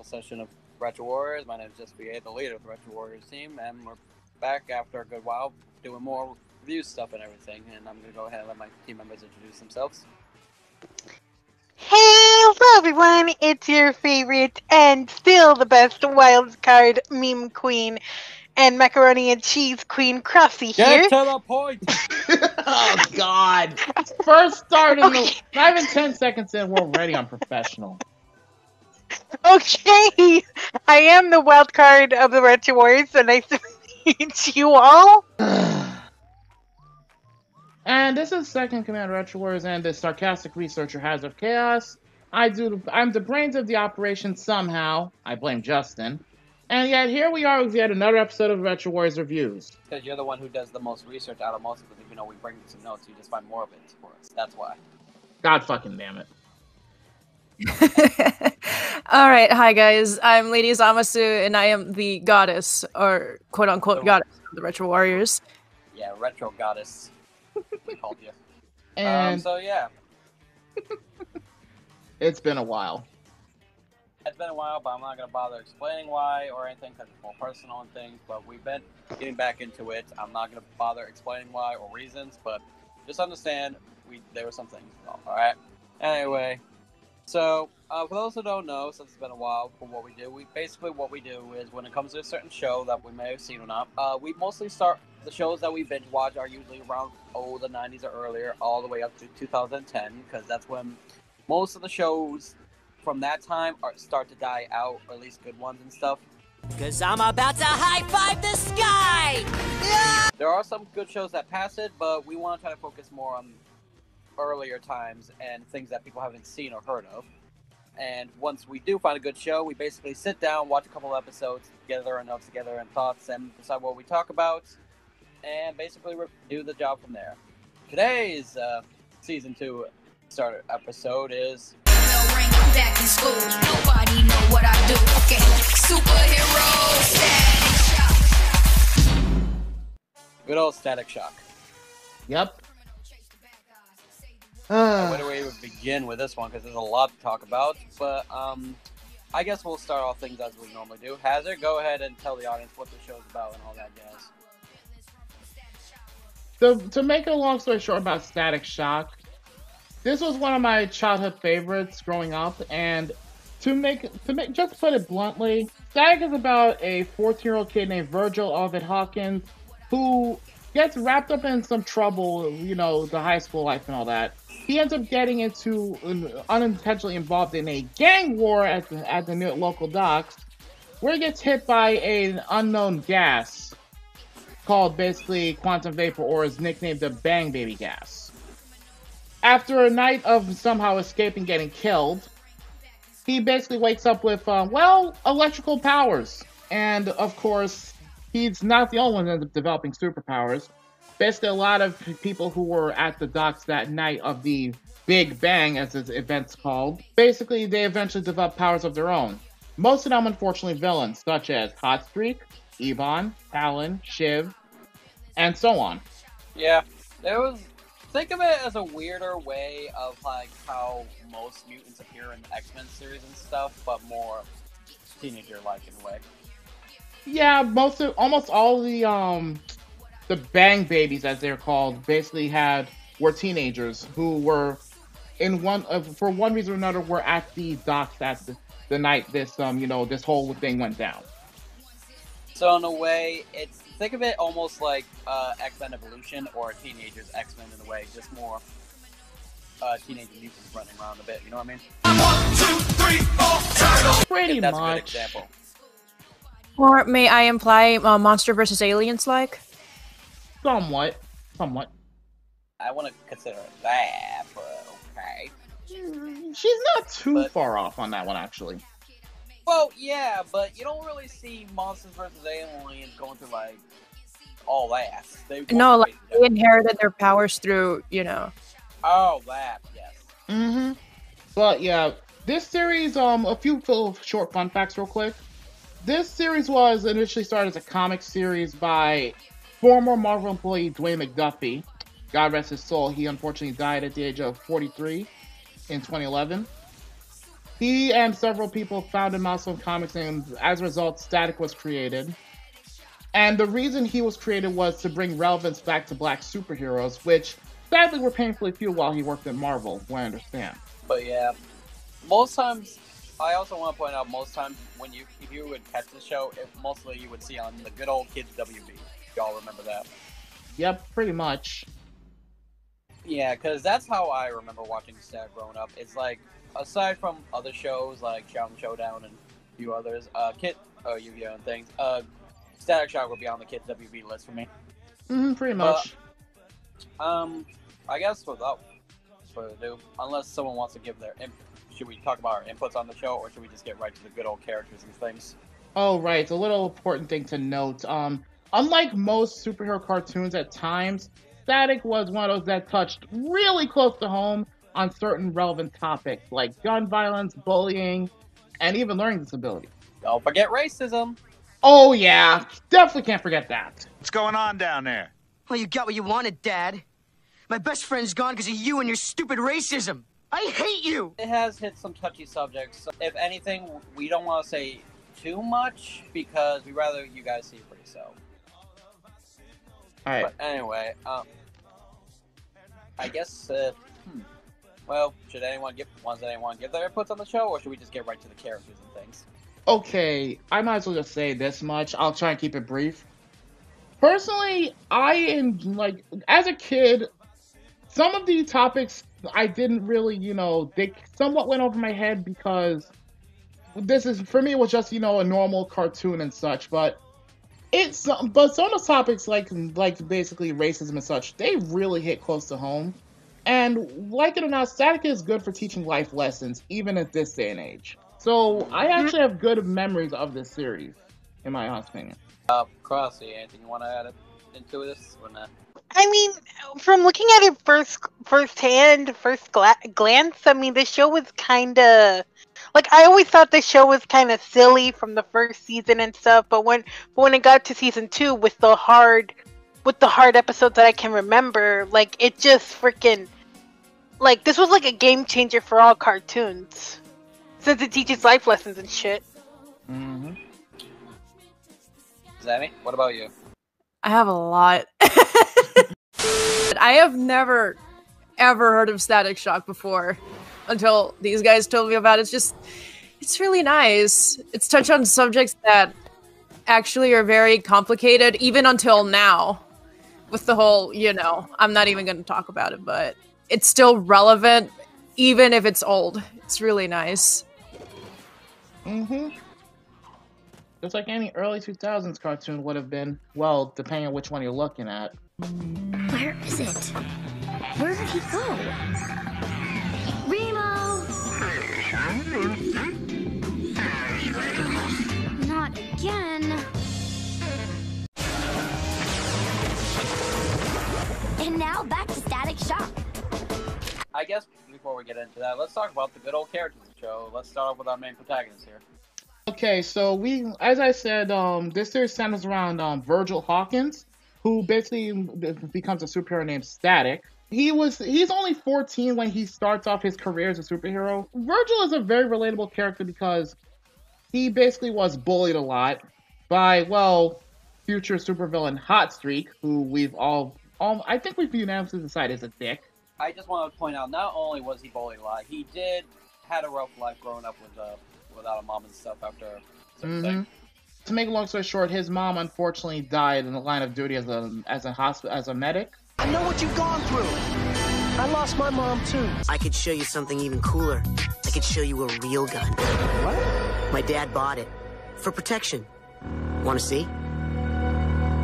session of Retro Warriors. My name is Just VA, the leader of the Retro Warriors team, and we're back after a good while doing more review stuff and everything. And I'm going to go ahead and let my team members introduce themselves. Hey, hello everyone! It's your favorite and still the best wildcard meme queen and macaroni and cheese queen Crossy here. Get to the point! Oh, God. First start in the... Not even 10 seconds in, we're already unprofessional. Okay, I am the wild card of the Retro Warriors, so nice to meet you all. And this is Second Command Retro Warriors and the sarcastic researcher Hazard of Chaos. I'm the brains of the operation somehow. I blame Justin. And yet here we are with yet another episode of Retro Warriors Reviews. Because you're the one who does the most research out of most of it. Even though we bring some notes, you just find more of it for us. That's why. God fucking damn it. Alright, hi guys. I'm Lady Zamasu, and I am the goddess, or quote-unquote goddess of the Retro Warriors. Yeah, Retro Goddess. We called you. And so yeah. It's been a while. It's been a while, but I'm not going to bother explaining why or anything because it's more personal and things, but we've been getting back into it. I'm not going to bother explaining why or reasons, but just understand there were some things involved, alright? Anyway, so for those who don't know, since it's been a while for what we do, what we do is when it comes to a certain show that we may have seen or not, we mostly start the shows that we binge watch are usually around the 90s or earlier, all the way up to 2010, because that's when most of the shows from that time start to die out, or at least good ones and stuff. Cause I'm about to high-five the sky! Yeah! There are some good shows that pass it, but we want to try to focus more on earlier times and things that people haven't seen or heard of. And once we do find a good show, we basically sit down, watch a couple episodes, gather our notes together and thoughts, and decide what we talk about, and basically do the job from there. Today's Season 2 starter episode is... Back in school, nobody know what I do. Okay, superhero, Static Shock. Good old Static Shock. Yep. Where do we even begin with this one? Because there's a lot to talk about. But I guess we'll start off things as we normally do. Hazard, go ahead and tell the audience what the show's about and all that jazz. So, to make a long story short about Static Shock, this was one of my childhood favorites growing up, and just put it bluntly, Static is about a 14-year-old kid named Virgil Ovid Hawkins who gets wrapped up in some trouble, you know, the high school life and all that. He ends up getting unintentionally involved in a gang war at the local docks, where he gets hit by an unknown gas called basically quantum vapor, or is nicknamed the Bang Baby gas. After a night of somehow escaping getting killed, he basically wakes up with, electrical powers. And, of course, he's not the only one that ends up developing superpowers. Basically, a lot of people who were at the docks that night of the Big Bang, as this event's called, basically, they eventually develop powers of their own. Most of them, unfortunately, villains, such as Hotstreak, Ebon, Talon, Shiv, and so on. Yeah, think of it as a weirder way of like how most mutants appear in the X-Men series and stuff, but more teenager-like in a way. Yeah, almost all the Bang Babies, as they're called, basically were teenagers who were for one reason or another were at the docks at the night this whole thing went down. So in a way, think of it almost like X-Men Evolution or Teenagers X-Men in a way, just more teenage mutants running around a bit, you know what I mean? 1, 2, 3, 4, Pretty that's much. a good example. Or may I imply Monster vs. Aliens like? Somewhat. I want to consider it that, but okay. She's not too far off on that one, actually. Well, yeah, but you don't really see Monsters vs. Aliens going through, like, all that. They inherited their powers through, Oh, that, yes. Mm-hmm. But, yeah, this series, a few little short fun facts real quick. This series was initially started as a comic series by former Marvel employee Dwayne McDuffie. God rest his soul. He unfortunately died at the age of 43 in 2011. He and several people founded Milestone Comics, and as a result, Static was created. And the reason he was created was to bring relevance back to black superheroes, which sadly were painfully few while he worked at Marvel, what I understand. But yeah, most times, I also want to point out, most times when if you would catch the show, mostly you would see on the good old kids WB. Y'all remember that? Yep, pretty much. Yeah, because that's how I remember watching Static growing up. It's like, aside from other shows like Showdown and a few others, Yu-Gi-Oh! And things, Static Shock would be on the kids WB list for me. Pretty much. I guess without further ado, unless someone wants to give their should we talk about our inputs on the show, or should we just get right to the good old characters and things? Oh, right. It's a little important thing to note. Unlike most superhero cartoons at times, Static was one of those that touched really close to home on certain relevant topics like gun violence, bullying, and even learning disabilities. Don't forget racism. Oh yeah, definitely can't forget that. What's going on down there? Well, you got what you wanted, Dad. My best friend's gone because of you and your stupid racism. I hate you! It has hit some touchy subjects. So if anything, we don't want to say too much because we'd rather you guys see it for yourself. Alright. But anyway, I guess, well, should anyone give their inputs on the show, or should we just get right to the characters and things? Okay, I might as well just say this much. I'll try and keep it brief. Personally, as a kid, some of the topics I didn't really, they somewhat went over my head because for me, it was just, a normal cartoon and such, but some of those topics like basically racism and such, they really hit close to home. And like it or not, Static is good for teaching life lessons, even at this day and age. So I actually have good memories of this series, in my honest opinion. Crossy, anything you want to add into this or not? I mean, from looking at it first glance, I mean, the show was kind of like, I always thought the show was kind of silly from the first season and stuff. But when it got to season 2 with the hard episodes that I can remember, like, it just freaking, like, this was like a game changer for all cartoons, since it teaches life lessons and shit. Mm-hmm. Zammy, what about you? I have a lot. I have never, ever heard of Static Shock before until these guys told me about it. It's really nice. It's touched on subjects that actually are very complicated, even until now. With the whole, I'm not even going to talk about it, but it's still relevant, even if it's old. It's really nice. Mm-hmm. Just like any early 2000s cartoon would have been, well, depending on which one you're looking at. Where is it? Where did he go? Remo! Not again. And now back to Static Shock. I guess before we get into that, let's talk about the good old characters of the show. Let's start off with our main protagonist here. Okay, so as I said, this series centers around Virgil Hawkins, who basically becomes a superhero named Static. He's only 14 when he starts off his career as a superhero. Virgil is a very relatable character because he basically was bullied a lot by, well, future supervillain Hotstreak, who we've I think we've unanimously decided is a dick. I just want to point out, not only was he bullied a lot, he had a rough life growing up without a mom and stuff after certain thing. To make a long story short, his mom unfortunately died in the line of duty as a medic. I know what you've gone through. I lost my mom too. I could show you something even cooler. I could show you a real gun. What? My dad bought it. For protection. Want to see?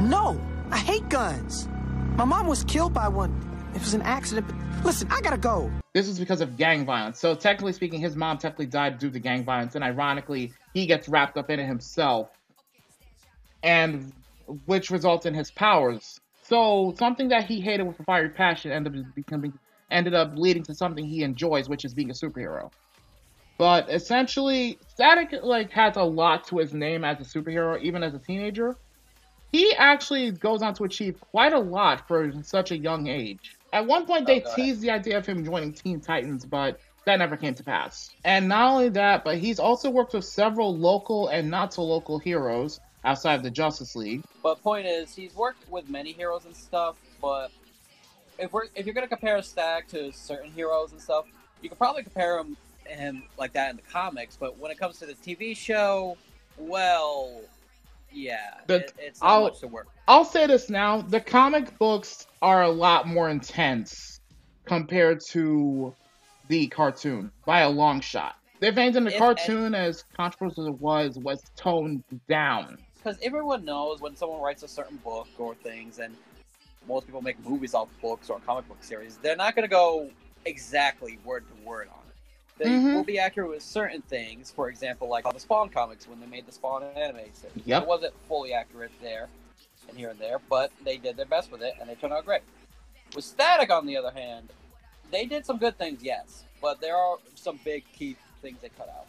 No! I hate guns! My mom was killed by one. It was an accident, but listen, I gotta go. This is because of gang violence. So technically speaking, his mom technically died due to gang violence, and ironically, he gets wrapped up in it himself, and which results in his powers. So something that he hated with a fiery passion ended up leading to something he enjoys, which is being a superhero. But essentially, Static has a lot to his name as a superhero, even as a teenager. He actually goes on to achieve quite a lot for such a young age. At one point, they teased the idea of him joining Teen Titans, but That never came to pass. And not only that, but he's also worked with several local and not so local heroes outside of the Justice League. But point is, he's worked with many heroes and stuff, but if you're gonna compare Stack to certain heroes and stuff, you could probably compare him like that in the comics, but when it comes to the TV show, well, yeah, it's not much to work. I'll say this now, the comic books are a lot more intense compared to the cartoon, by a long shot. If anything, the cartoon, as controversial as it was toned down. Because everyone knows when someone writes a certain book or things, and most people make movies off books or comic book series, they're not going to go exactly word to word on it. They will be accurate with certain things. For example, like on the Spawn comics, when they made the Spawn anime series. It wasn't fully accurate there and here and there, but they did their best with it, and they turned out great. With Static, on the other hand, they did some good things, yes, but there are some big key things they cut out.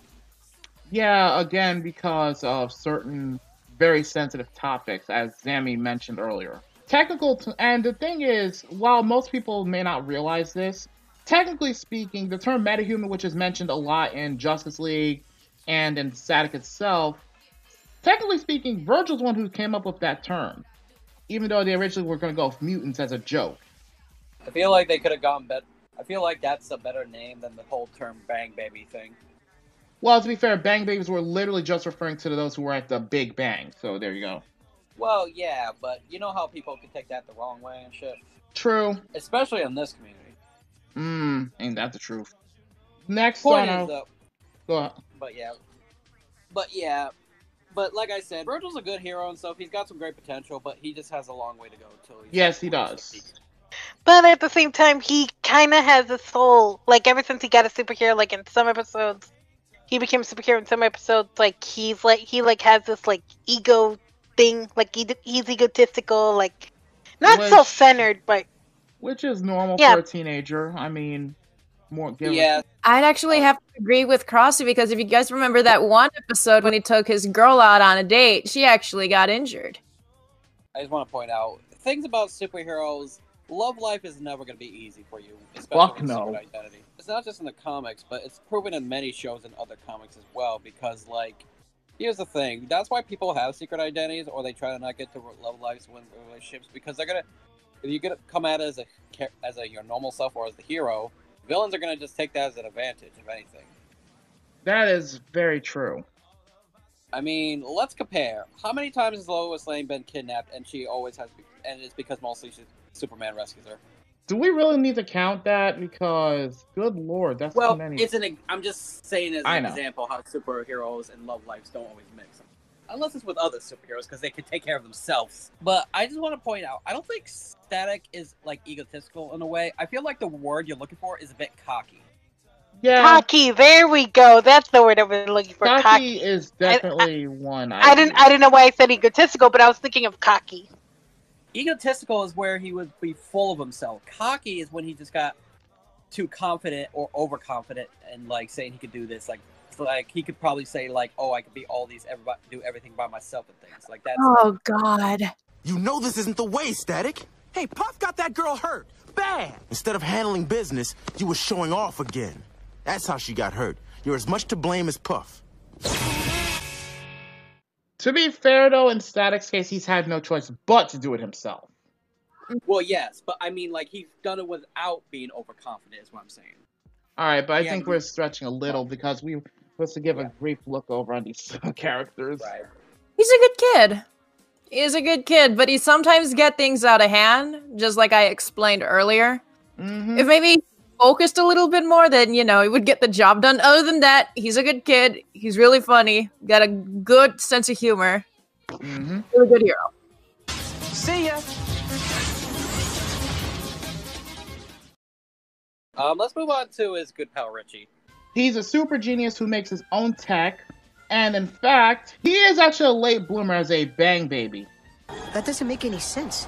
Yeah, again, because of certain very sensitive topics, as Zammy mentioned earlier. And the thing is, while most people may not realize this, technically speaking, the term metahuman, which is mentioned a lot in Justice League and in Static itself, technically speaking, Virgil's the one who came up with that term, even though they originally were going to go with mutants as a joke. I feel like they could have gone better. I feel like that's a better name than the whole term Bang Baby thing. Well, to be fair, Bang Babies were literally just referring to those who were at the Big Bang, so there you go. Well, yeah, but you know how people can take that the wrong way and shit? True. Especially in this community. Ain't that the truth. Next Point on is, though, go ahead. But like I said, Virgil's a good hero and stuff. He's got some great potential, but he just has a long way to go until he's... Yes, he does. But at the same time, he kind of has a soul. Like, ever since he got a superhero, like, in some episodes, he became a superhero in some episodes, like, he has this, like, ego thing. Like, he's egotistical, like, not self-centered, but... Which is normal for a teenager. I mean, I'd actually have to agree with Crossy, because if you guys remember that one episode when he took his girl out on a date, she actually got injured. I just want to point out, things about superheroes, love life is never going to be easy for you, especially with secret identity. It's not just in the comics, but it's proven in many shows and other comics as well, because, like, here's the thing, that's why people have secret identities, or they try to not get to love lives when relationships, because they're going to, if you get come at it as your normal self or as the hero, villains are going to just take that as an advantage, if anything. That is very true. I mean, let's compare. How many times has Lois Lane been kidnapped, and she always has, and it's because mostly Superman rescues her? Do we really need to count that? Because, good lord, that's too many. I'm just saying as an example how superheroes and love lives don't always mix. Unless it's with other superheroes, because they can take care of themselves. But I just want to point out, I don't think Static is, like, egotistical in a way. I feel like the word you're looking for is a bit cocky. Yeah. Cocky, there we go. That's the word I was looking for. Cocky is definitely one. I didn't know why I said egotistical, but I was thinking of cocky. Egotistical is where he would be full of himself. Cocky is when he just got too confident or overconfident and, like, saying he could do this, like he could probably say, like, oh, I could be all these, do everything by myself and things like that. Oh, God. You know this isn't the way, Static. Hey, Puff got that girl hurt. Bad. Instead of handling business, you were showing off again. That's how she got hurt. You're as much to blame as Puff. To be fair, though, in Static's case, he's had no choice but to do it himself. Well, yes, but I mean, like, he's done it without being overconfident, is what I'm saying. All right, but I think we're stretching a little because we supposed to give a brief look over on these characters. Right. He's a good kid. He's a good kid, but he sometimes get things out of hand, just like I explained earlier. If maybe he focused a little bit more, then, you know, he would get the job done. Other than that, he's a good kid. He's really funny. Got a good sense of humor. Really good hero. See ya. Let's move on to his good pal, Richie. He's a super genius who makes his own tech, and in fact, he is actually a late bloomer as a Bang Baby. That doesn't make any sense.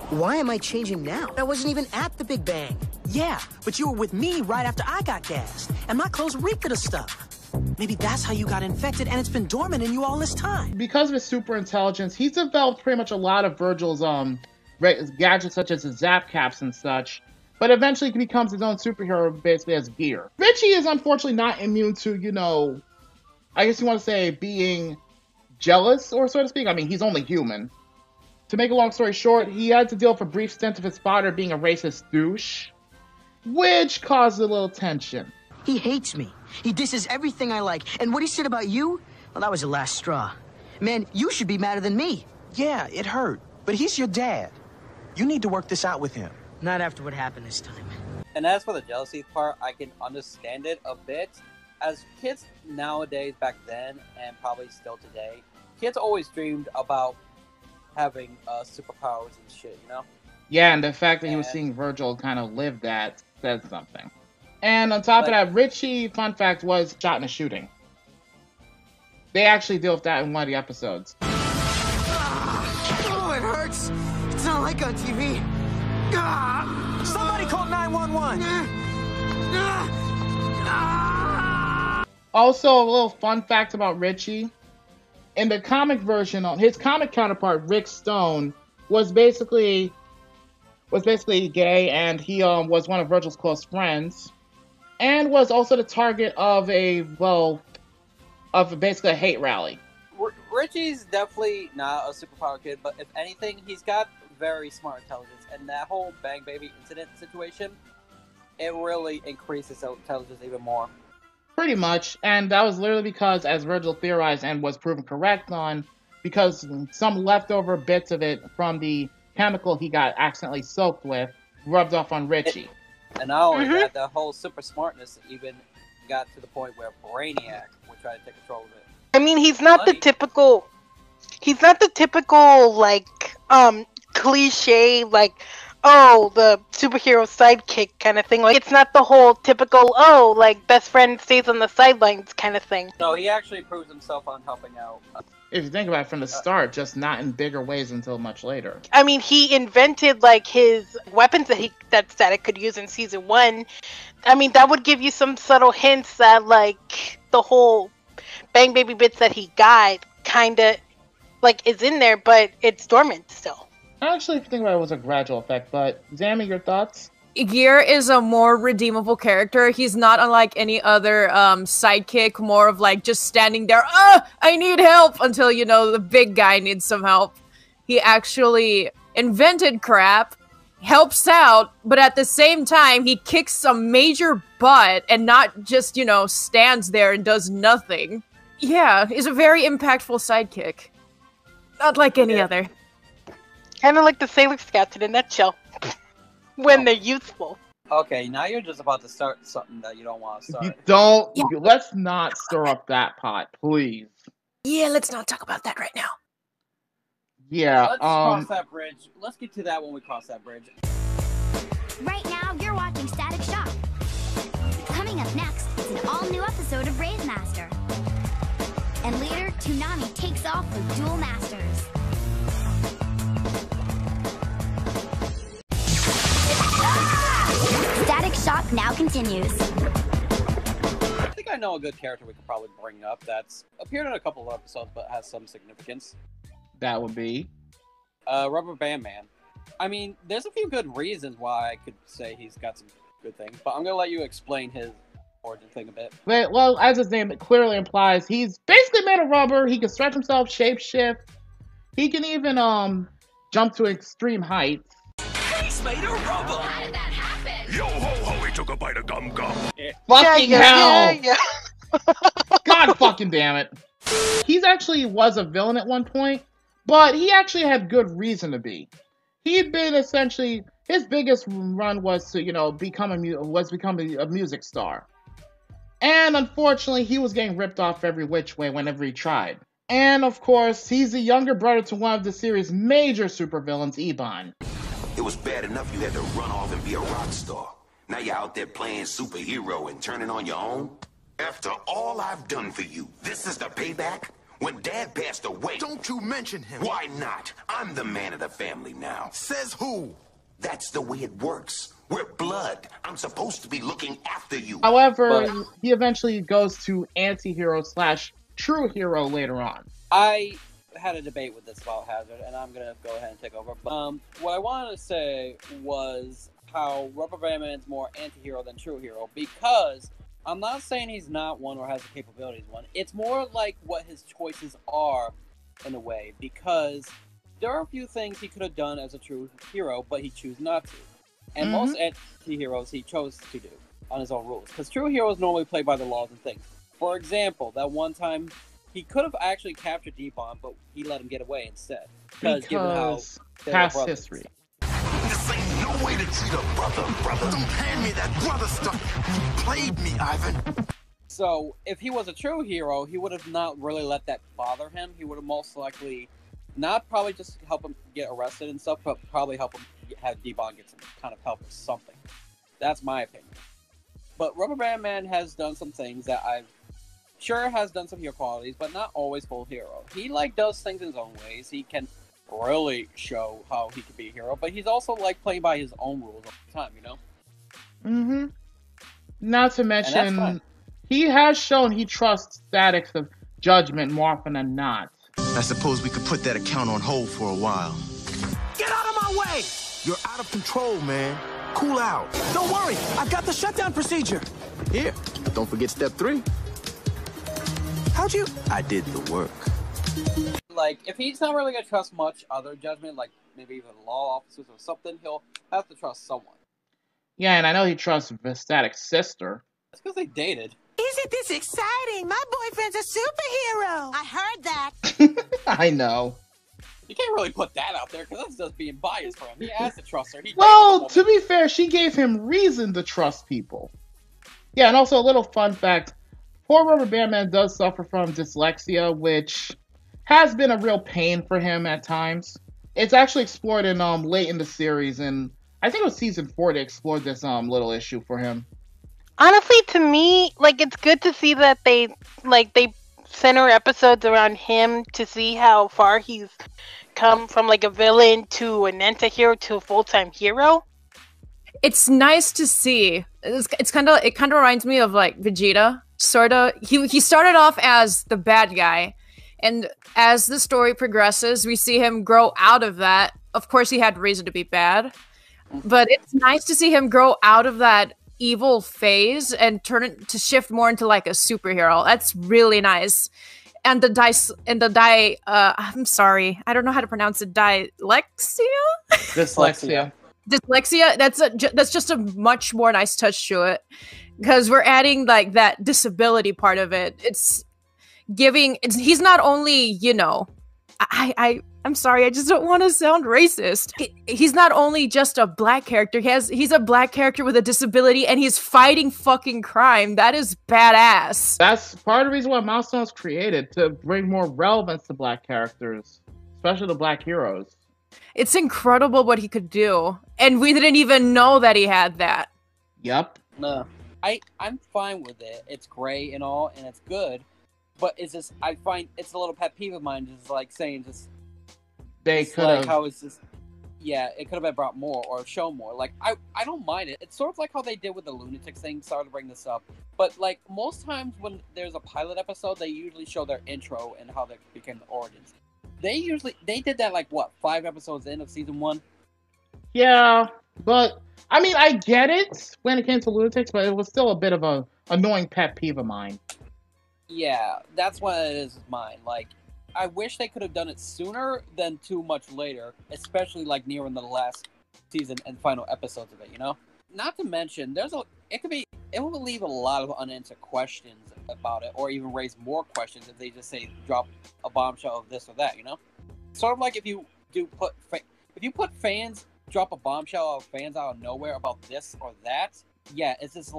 Why am I changing now? I wasn't even at the Big Bang. Yeah, but you were with me right after I got gassed, and my clothes reeked of the stuff. Maybe that's how you got infected, and it's been dormant in you all this time. Because of his super intelligence, he's developed pretty much a lot of Virgil's gadgets, such as his zap caps and such. but eventually he becomes his own superhero basically as Gear. Richie is unfortunately not immune to, you know, I guess you want to say being jealous, or so to speak. I mean, he's only human. To make a long story short, he had to deal with a brief stint of his father being a racist douche, which caused a little tension. He hates me. He disses everything I like. And what he said about you, well, that was the last straw. Man, you should be madder than me. Yeah, it hurt, but he's your dad. You need to work this out with him. Not after what happened this time. And as for the jealousy part, I can understand it a bit. As kids nowadays, back then, and probably still today, kids always dreamed about having superpowers and shit, you know? Yeah, and the fact that he was seeing Virgil kind of live that says something. And on top of that, Richie, fun fact, was shot in a shooting. They actually deal with that in one of the episodes. Oh, it hurts. It's not like on TV. Somebody call 911. Also, a little fun fact about Richie. In the comic version, his comic counterpart, Rick Stone, was basically gay, and he was one of Virgil's close friends, and was also the target of basically a hate rally. Richie's definitely not a superpower kid, but if anything, he's got very smart intelligence, and that whole Bang Baby incident situation, it really increases his intelligence even more. Pretty much, and that was literally because, as Virgil theorized and was proven correct on, because some leftover bits of it from the chemical he got accidentally soaked with rubbed off on Richie. And not only that, the whole super smartness even got to the point where Brainiac would try to take control of it. I mean, he's not the typical, like, cliche, like, oh, the superhero sidekick kind of thing. Like, it's not the whole typical, oh, like, best friend stays on the sidelines kind of thing. No, he actually proves himself on helping out. If you think about it from the start, just not in bigger ways until much later. I mean, he invented, like, his weapons that Static could use in season 1. I mean, that would give you some subtle hints that, like, the whole Bang Baby bits that he got kind of, like, is in there, but it's dormant still. Actually, if you think about it, it was a gradual effect, but Zammy, your thoughts? Gear is a more redeemable character. He's not unlike any other sidekick, more of like just standing there, I need help, until, you know, the big guy needs some help. He actually invented crap, helps out, but at the same time, he kicks some major butt and not just, you know, stands there and does nothing. Yeah, he's a very impactful sidekick. Not like any other. Kind of like the Sailor Scouts in a nutshell. When they're useful. Okay, now you're just about to start something that you don't want to start. You don't. Yeah. Let's not stir up that pot, please. Yeah, let's not talk about that right now. Yeah. Let's cross that bridge. Let's get to that when we cross that bridge. Right now, you're watching Static Shock. Coming up next is an all-new episode of Brave Master. And later, Toonami takes off with Dual Masters. Static Shock now continues. I think I know a good character we could probably bring up that's appeared in a couple of episodes but has some significance. That would be? Rubberband Man. I mean, there's a few good reasons why I could say he's got some good things, but I'm going to let you explain his origin thing a bit. Well, as his name clearly implies, he's basically made of rubber. He can stretch himself, shapeshift. He can even jump to extreme heights. He's made of rubber! How did that happen? Yo ho ho, he took a bite of gum gum. Fucking hell! Yeah. God fucking damn it. He's actually was a villain at one point, but he actually had good reason to be. He'd been essentially, his biggest run was to, you know, become a music star. And unfortunately, he was getting ripped off every which way whenever he tried. And of course, he's the younger brother to one of the series' major supervillains, Ebon. It was bad enough you had to run off and be a rock star. Now you're out there playing superhero and turning on your own? After all I've done for you, this is the payback? When Dad passed away... Don't you mention him. Why not? I'm the man of the family now. Says who? That's the way it works. We're blood. I'm supposed to be looking after you. However, he eventually goes to anti-hero / true hero later on. I had a debate with this about Hazard, and I'm going to go ahead and take over. What I wanted to say was, how Rubberband Man's more anti-hero than true hero, because I'm not saying he's not one or has the capabilities one. It's more like what his choices are in a way, because there are a few things he could have done as a true hero, but he chose not to. And most anti-heroes he chose to do on his own rules, because true heroes normally play by the laws and things. For example, that one time he could have actually captured Ebon, but he let him get away instead. Because given how past history. This ain't no way to treat a brother. Don't hand me that brother stuff. You played me, Ivan. So, if he was a true hero, he would have not really let that bother him. He would have most likely not probably just help him get arrested and stuff, but probably help him have Ebon get some kind of help or something. That's my opinion. But Rubberband Man has done some things that I've sure has done some hero qualities, but not always full hero. He does things in his own ways. He can really show how he can be a hero, but he's also playing by his own rules all the time, you know? Not to mention, he has shown he trusts Static's judgment more often than not. I suppose we could put that account on hold for a while. Get out of my way! You're out of control, man. Cool out. Don't worry, I've got the shutdown procedure. Here, don't forget step 3. How'd you? I did the work. If he's not really going to trust much other judgment, like maybe even law officers or something, he'll have to trust someone. Yeah, and I know he trusts Static's sister. That's because they dated. Isn't this exciting? My boyfriend's a superhero. I heard that. I know. You can't really put that out there, because that's just being biased for him. He has to trust her. Well, to be fair, she gave him reason to trust people. Yeah, and also a little fun fact. Poor Rubberband Man does suffer from dyslexia, which has been a real pain for him at times. It's actually explored in late in the series, and I think it was season 4 they explored this little issue for him. Honestly, to me, it's good to see that they center episodes around him to see how far he's come from a villain to an anti-hero to a full-time hero. It's nice to see. It kind of reminds me of Vegeta. Sorta. He started off as the bad guy, and as the story progresses, we see him grow out of that. Of course, he had reason to be bad, but it's nice to see him grow out of that evil phase and turn it to shift more into a superhero. That's really nice. And I'm sorry, I don't know how to pronounce it. Dyslexia. That's just a much more nice touch to it, because we're adding that disability part of it. It's giving. He's not only I'm sorry, I just don't want to sound racist. He's not only just a black character. He's a black character with a disability, and he's fighting fucking crime. That is badass. That's part of the reason why Milestone was created, to bring more relevance to black characters, especially the black heroes. It's incredible what he could do, and we didn't even know that he had that. Yep. No, I'm fine with it. It's great and all, and it's good, but it's just I find it's a little pet peeve of mine, just saying they could have. How is this? Yeah, it could have been brought more or shown more. I don't mind it. It's sort of like how they did with the Lunatics thing. Sorry to bring this up, but most times when there's a pilot episode, they usually show their intro and how they became the origins. They did that 5 episodes in of season 1. Yeah, but I mean, I get it when it came to Lunatics, but it was still a bit of a annoying pet peeve of mine. Yeah, that's what it is with mine. I wish they could have done it sooner than too much later, especially nearing the last season and final episodes of it, you know? Not to mention, it will leave a lot of unanswered questions about it, or even raise more questions if they just say drop a bombshell of this or that, you know? Sort of if you put fans, drop a bombshell of fans out of nowhere about this or that, yeah, it's just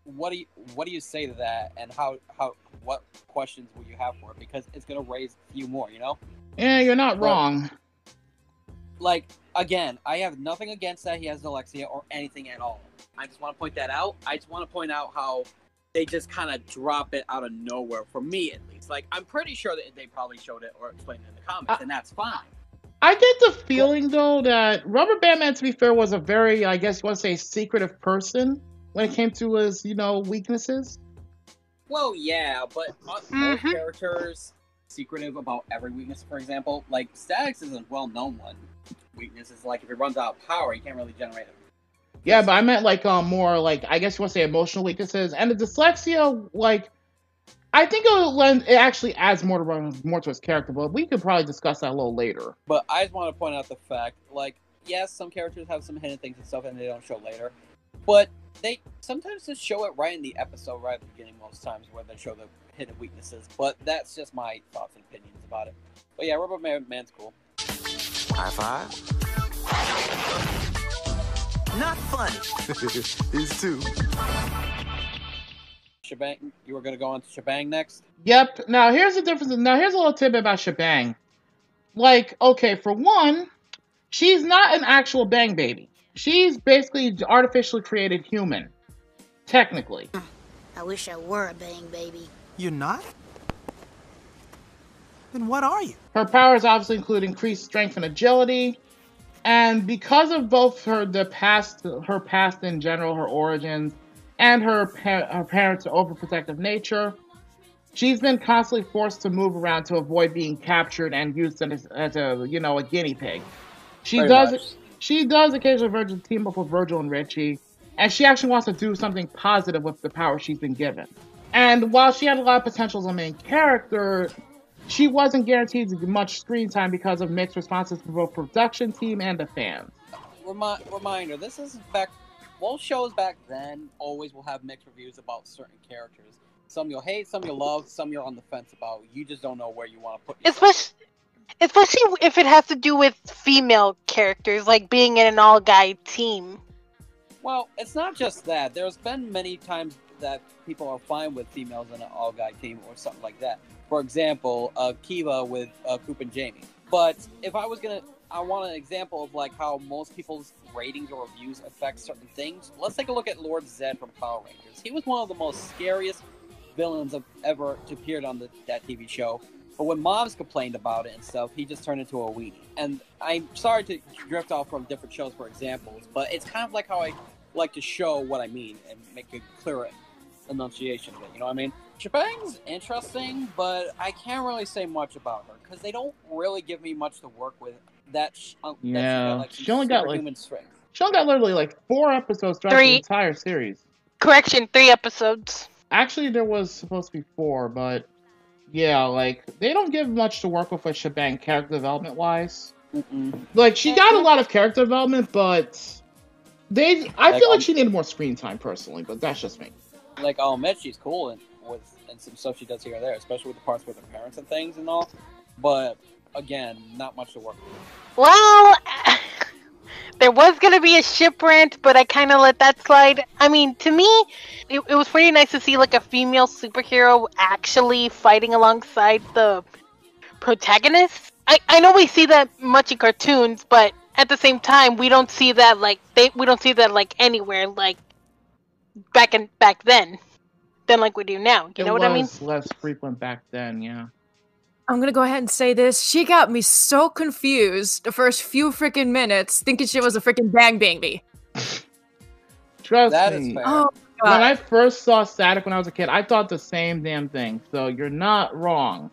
what do you say to that, and what questions will you have for it? Because it's gonna raise a few more, you know? Yeah, you're not wrong. Again, I have nothing against that he has dyslexia or anything at all. I just want to point that out. I just want to point out how they just kind of drop it out of nowhere, for me at least. I'm pretty sure that they probably showed it or explained it in the comics, and that's fine. I get the feeling, though, that Rubberband Man, to be fair, was a very, I guess you want to say, secretive person when it came to his, weaknesses. Well, yeah, but most characters secretive about every weakness. For example, Static's is a well-known one. Weakness is if he runs out of power, he can't really generate Yeah, but I meant like more like I guess you want to say emotional weaknesses and the dyslexia. Like I think it actually adds more to his character, but we could probably discuss that a little later. But I just want to point out the fact, like, yes, some characters have some hidden things and stuff, and they don't show later. But they sometimes just show it right in the episode, right at the beginning. Most times, where they show the hidden weaknesses. But that's just my thoughts and opinions about it. But yeah, Rubberman's cool. High five. Not funny. Is too. Shebang, you were gonna go on to Shebang next? Yep. Now here's the difference. Now here's a little tidbit about Shebang. Like, okay, for one, she's not an actual Bang baby. She's basically an artificially created human, technically. I wish I were a Bang baby. You're not? Then what are you? Her powers obviously include increased strength and agility. And because of both her past in general, her origins, and her parents' overprotective nature, she's been constantly forced to move around to avoid being captured and used as a guinea pig. She does occasionally team up with Virgil and Richie, and she actually wants to do something positive with the power she's been given. And while she had a lot of potential as a main character, she wasn't guaranteed much screen time because of mixed responses from both production team and the fans. Reminder, this is back... Most shows back then always will have mixed reviews about certain characters. Some you'll hate, some you'll love, some you're on the fence about. You just don't know where you want to put yourself. Especially if it has to do with female characters, like being in an all-guy team. Well, it's not just that. There's been many times that people are fine with females in an all-guy team or something like that. For example, Kiva with Coop and Jamie. But if I was gonna... I want an example of like how most people's ratings or reviews affect certain things. Let's take a look at Lord Zed from Power Rangers. He was one of the most scariest villains ever to appear on that TV show. But when moms complained about it and stuff, he just turned into a weenie. And I'm sorry to drift off from different shows for examples, but it's kind of like how I like to show what I mean and make a clearer enunciation of it. You know what I mean? Shebang's interesting, but I can't really say much about her because they don't really give me much to work with. She only got literally like 4 episodes throughout the entire series. Correction, 3 episodes. Actually, there was supposed to be 4, but yeah, like they don't give much to work with Shebang character development wise. Like she got a lot of character development, but I feel like she needed more screen time personally. But that's just me. Like I'll admit she's cool and some stuff she does here and there, especially with the parts with her parents and things and all. But again, not much to work with. Well, there was going to be a ship rant, but I kind of let that slide. I mean, to me, it was pretty nice to see like a female superhero actually fighting alongside the protagonist. I know we see that much in cartoons, but at the same time, we don't see that anywhere like back then than like we do now. You know what I mean? It was less frequent back then, yeah. I'm gonna go ahead and say this. She got me so confused the first few freaking minutes, thinking she was a freaking Bang baby. Trust that me. Is fair. Oh, when I first saw Static when I was a kid, I thought the same damn thing. So you're not wrong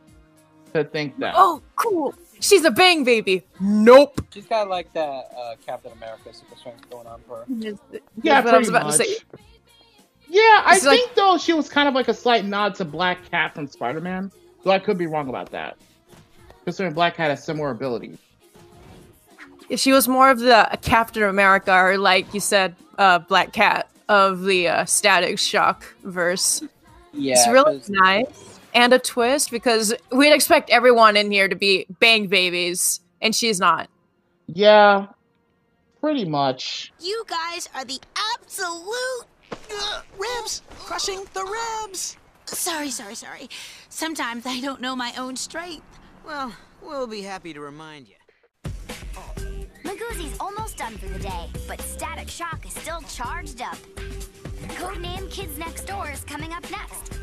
to think that. Oh, cool. She's a Bang baby. Nope. She's got like that Captain America super strength going on for her. Yeah, what I was about to say. Yeah, I think though she was kind of like a slight nod to Black Cat from Spider-Man. So I could be wrong about that. Considering Black Cat has similar abilities. She was more of the Captain America, or like you said, Black Cat of the Static Shock verse. Yeah, it's really nice. And a twist, because we'd expect everyone in here to be Bang babies, and she's not. Yeah, pretty much. You guys are the absolute... ribs! Crushing the ribs! Sorry. Sometimes I don't know my own strength. Well, we'll be happy to remind you. Magoozy's almost done for the day, but Static Shock is still charged up. Codename Kids Next Door is coming up next.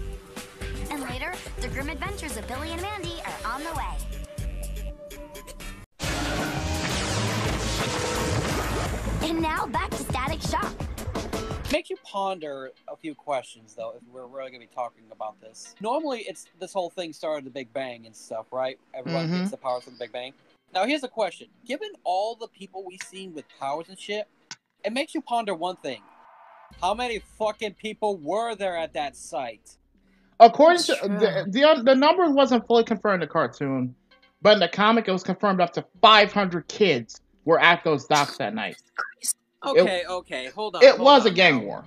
And later, the grim adventures of Billy and Mandy are on the way. And now back to Static Shock. Makes you ponder a few questions, though, if we're really going to be talking about this. Normally, this whole thing started the Big Bang and stuff, right? Everyone gets the powers from the Big Bang. Now, here's a question. Given all the people we've seen with powers and shit, it makes you ponder one thing. How many fucking people were there at that site? According to the number wasn't fully confirmed in the cartoon, but in the comic it was confirmed up to 500 kids were at those docks that night. Okay, hold on. It was a gang war.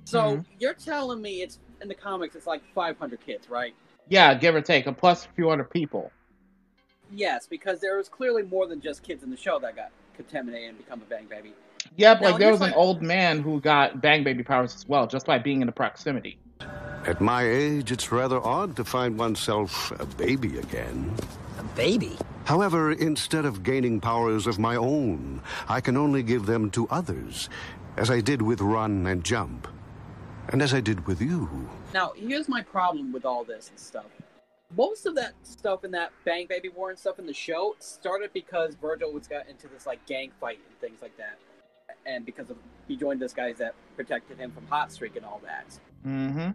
So you're telling me it's in the comics it's like 500 kids, right? Yeah, give or take, and plus a few other people. Yes, because there was clearly more than just kids in the show that got contaminated and become a bang baby. Yep, like there was an old man who got bang baby powers as well, just by being in the proximity. At my age, it's rather odd to find oneself a baby again. A baby? However, instead of gaining powers of my own, I can only give them to others, as I did with Run and Jump, and as I did with you. Now, here's my problem with all this and stuff. Most of that stuff in that Bang Baby War and stuff in the show started because Virgil got into this like gang fight and things like that. And because of he joined those guys that protected him from Hotstreak and all that. Mm-hmm.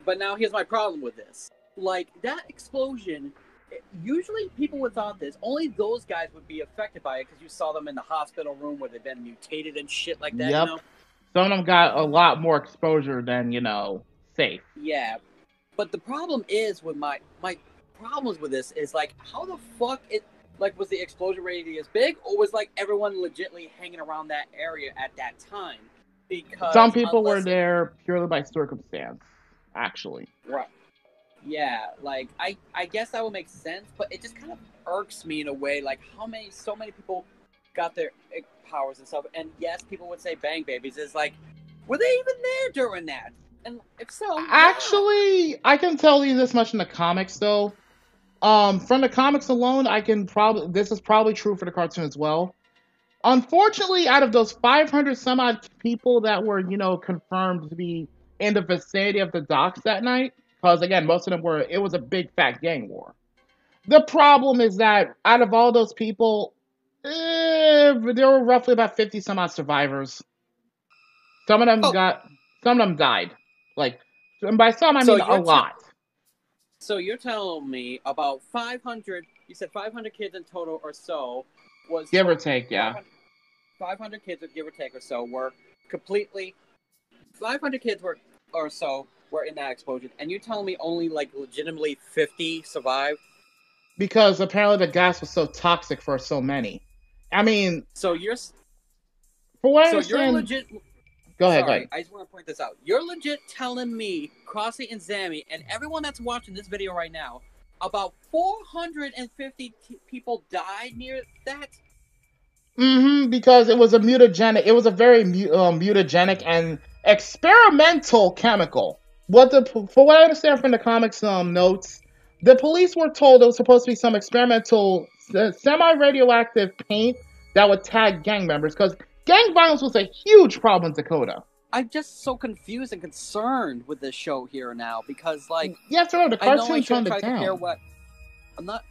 But now here's my problem with this. Like, that explosion, usually people would thought this, only those guys would be affected by it because you saw them in the hospital room where they've been mutated and shit like that, Yep. you know? Some of them got a lot more exposure than, safe. Yeah. But the problem is with my problems with this is, like, how the fuck was the explosion radius big, or was, like, everyone legitimately hanging around that area at that time? Because some people were there purely by circumstance, actually. Right. Yeah, like, I guess that would make sense, but it just kind of irks me in a way, like, so many people got their powers and stuff, and yes, people would say bang babies, is like, were they even there during that? And if so, actually, I can tell you this much in the comics, though. From the comics alone, this is probably true for the cartoon as well. Unfortunately, out of those 500 some odd people that were, confirmed to be in the vicinity of the docks that night, because again, most of them it was a big fat gang war. The problem is that out of all those people, there were roughly about 50 some odd survivors. Some of them died. Like, and by some, I mean a lot. So you're telling me about 500, you said 500 kids in total or so, was... Give or take, yeah. 500 kids, give or take or so, were completely... 500 kids or so were in that explosion, and you're telling me only, like, legitimately 50 survived? Because apparently the gas was so toxic for so many. I mean... So you're... For what I understand... you're legit... Go ahead. I just want to point this out. You're legit telling me, Crossy and Zammy, and everyone that's watching this video right now, about 450 people died near that? Mm-hmm, because it was a mutagenic, it was a very mutagenic and experimental chemical. For what I understand from the comics notes, the police were told it was supposed to be some experimental semi-radioactive paint that would tag gang members, because gang violence was a huge problem in Dakota. I'm just so confused and concerned with this show here now because, like, you have to know the cartoon toned it down.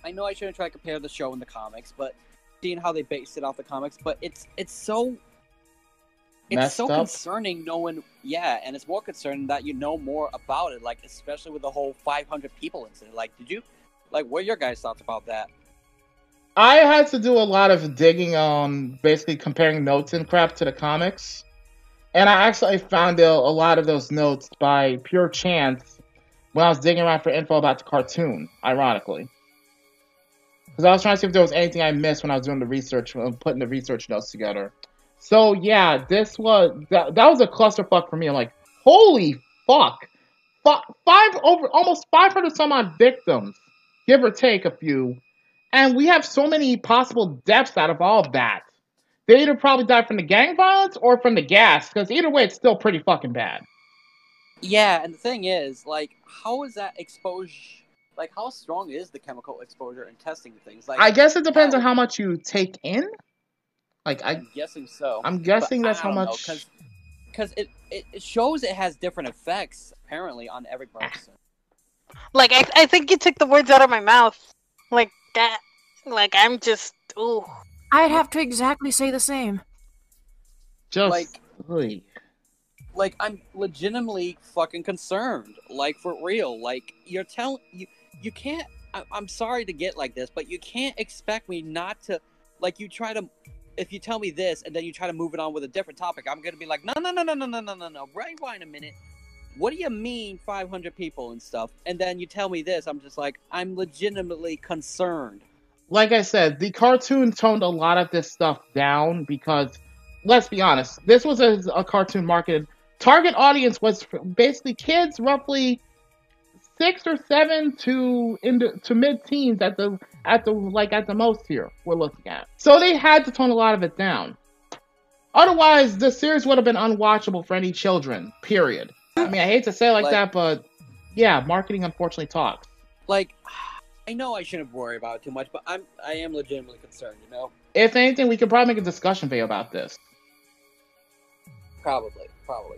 I know I shouldn't try to compare the show and the comics, but seeing how they based it off the comics, but it's so concerning knowing, and it's more concerning that you know more about it, like, especially with the whole 500 people incident. Like, what are your guys' thoughts about that? I had to do a lot of digging on basically comparing notes and crap to the comics. And I actually found a lot of those notes by pure chance when I was digging around for info about the cartoon, ironically. Because I was trying to see if there was anything I missed when I was doing the research, putting the research notes together. So yeah, that was a clusterfuck for me. I'm like, holy fuck. Almost 500 some odd victims, give or take a few. And we have so many possible deaths out of all of that. They either probably died from the gang violence or from the gas, because either way, it's still pretty fucking bad. Yeah, and the thing is, like, how is that exposure? Like, how strong is the chemical exposure in testing things? Like, I guess it depends on how much you take in. Like, I'm guessing so. I'm guessing that's how much. Because it shows it has different effects apparently on every person. Like, I think you took the words out of my mouth. Like that. Like, I'm just, ooh. I'd have to exactly say the same. Just like I'm legitimately fucking concerned. Like, for real. Like, you're telling you can't. I'm sorry to get like this, but you can't expect me not to. Like, you try to if you tell me this and then you try to move it on with a different topic, I'm gonna be like, no. Rewind a minute. What do you mean 500 people and stuff? And then you tell me this, I'm just like, I'm legitimately concerned. Like I said, the cartoon toned a lot of this stuff down because, let's be honest, this was a cartoon marketed. Target audience was basically kids roughly 6 or 7 to mid-teens at the most here we're looking at. So they had to tone a lot of it down. Otherwise, the series would have been unwatchable for any children, period. I mean, I hate to say it like that, but yeah, marketing unfortunately talks. Like, I know I shouldn't worry about it too much, but I am legitimately concerned, you know? If anything, we could probably make a discussion video about this. Probably.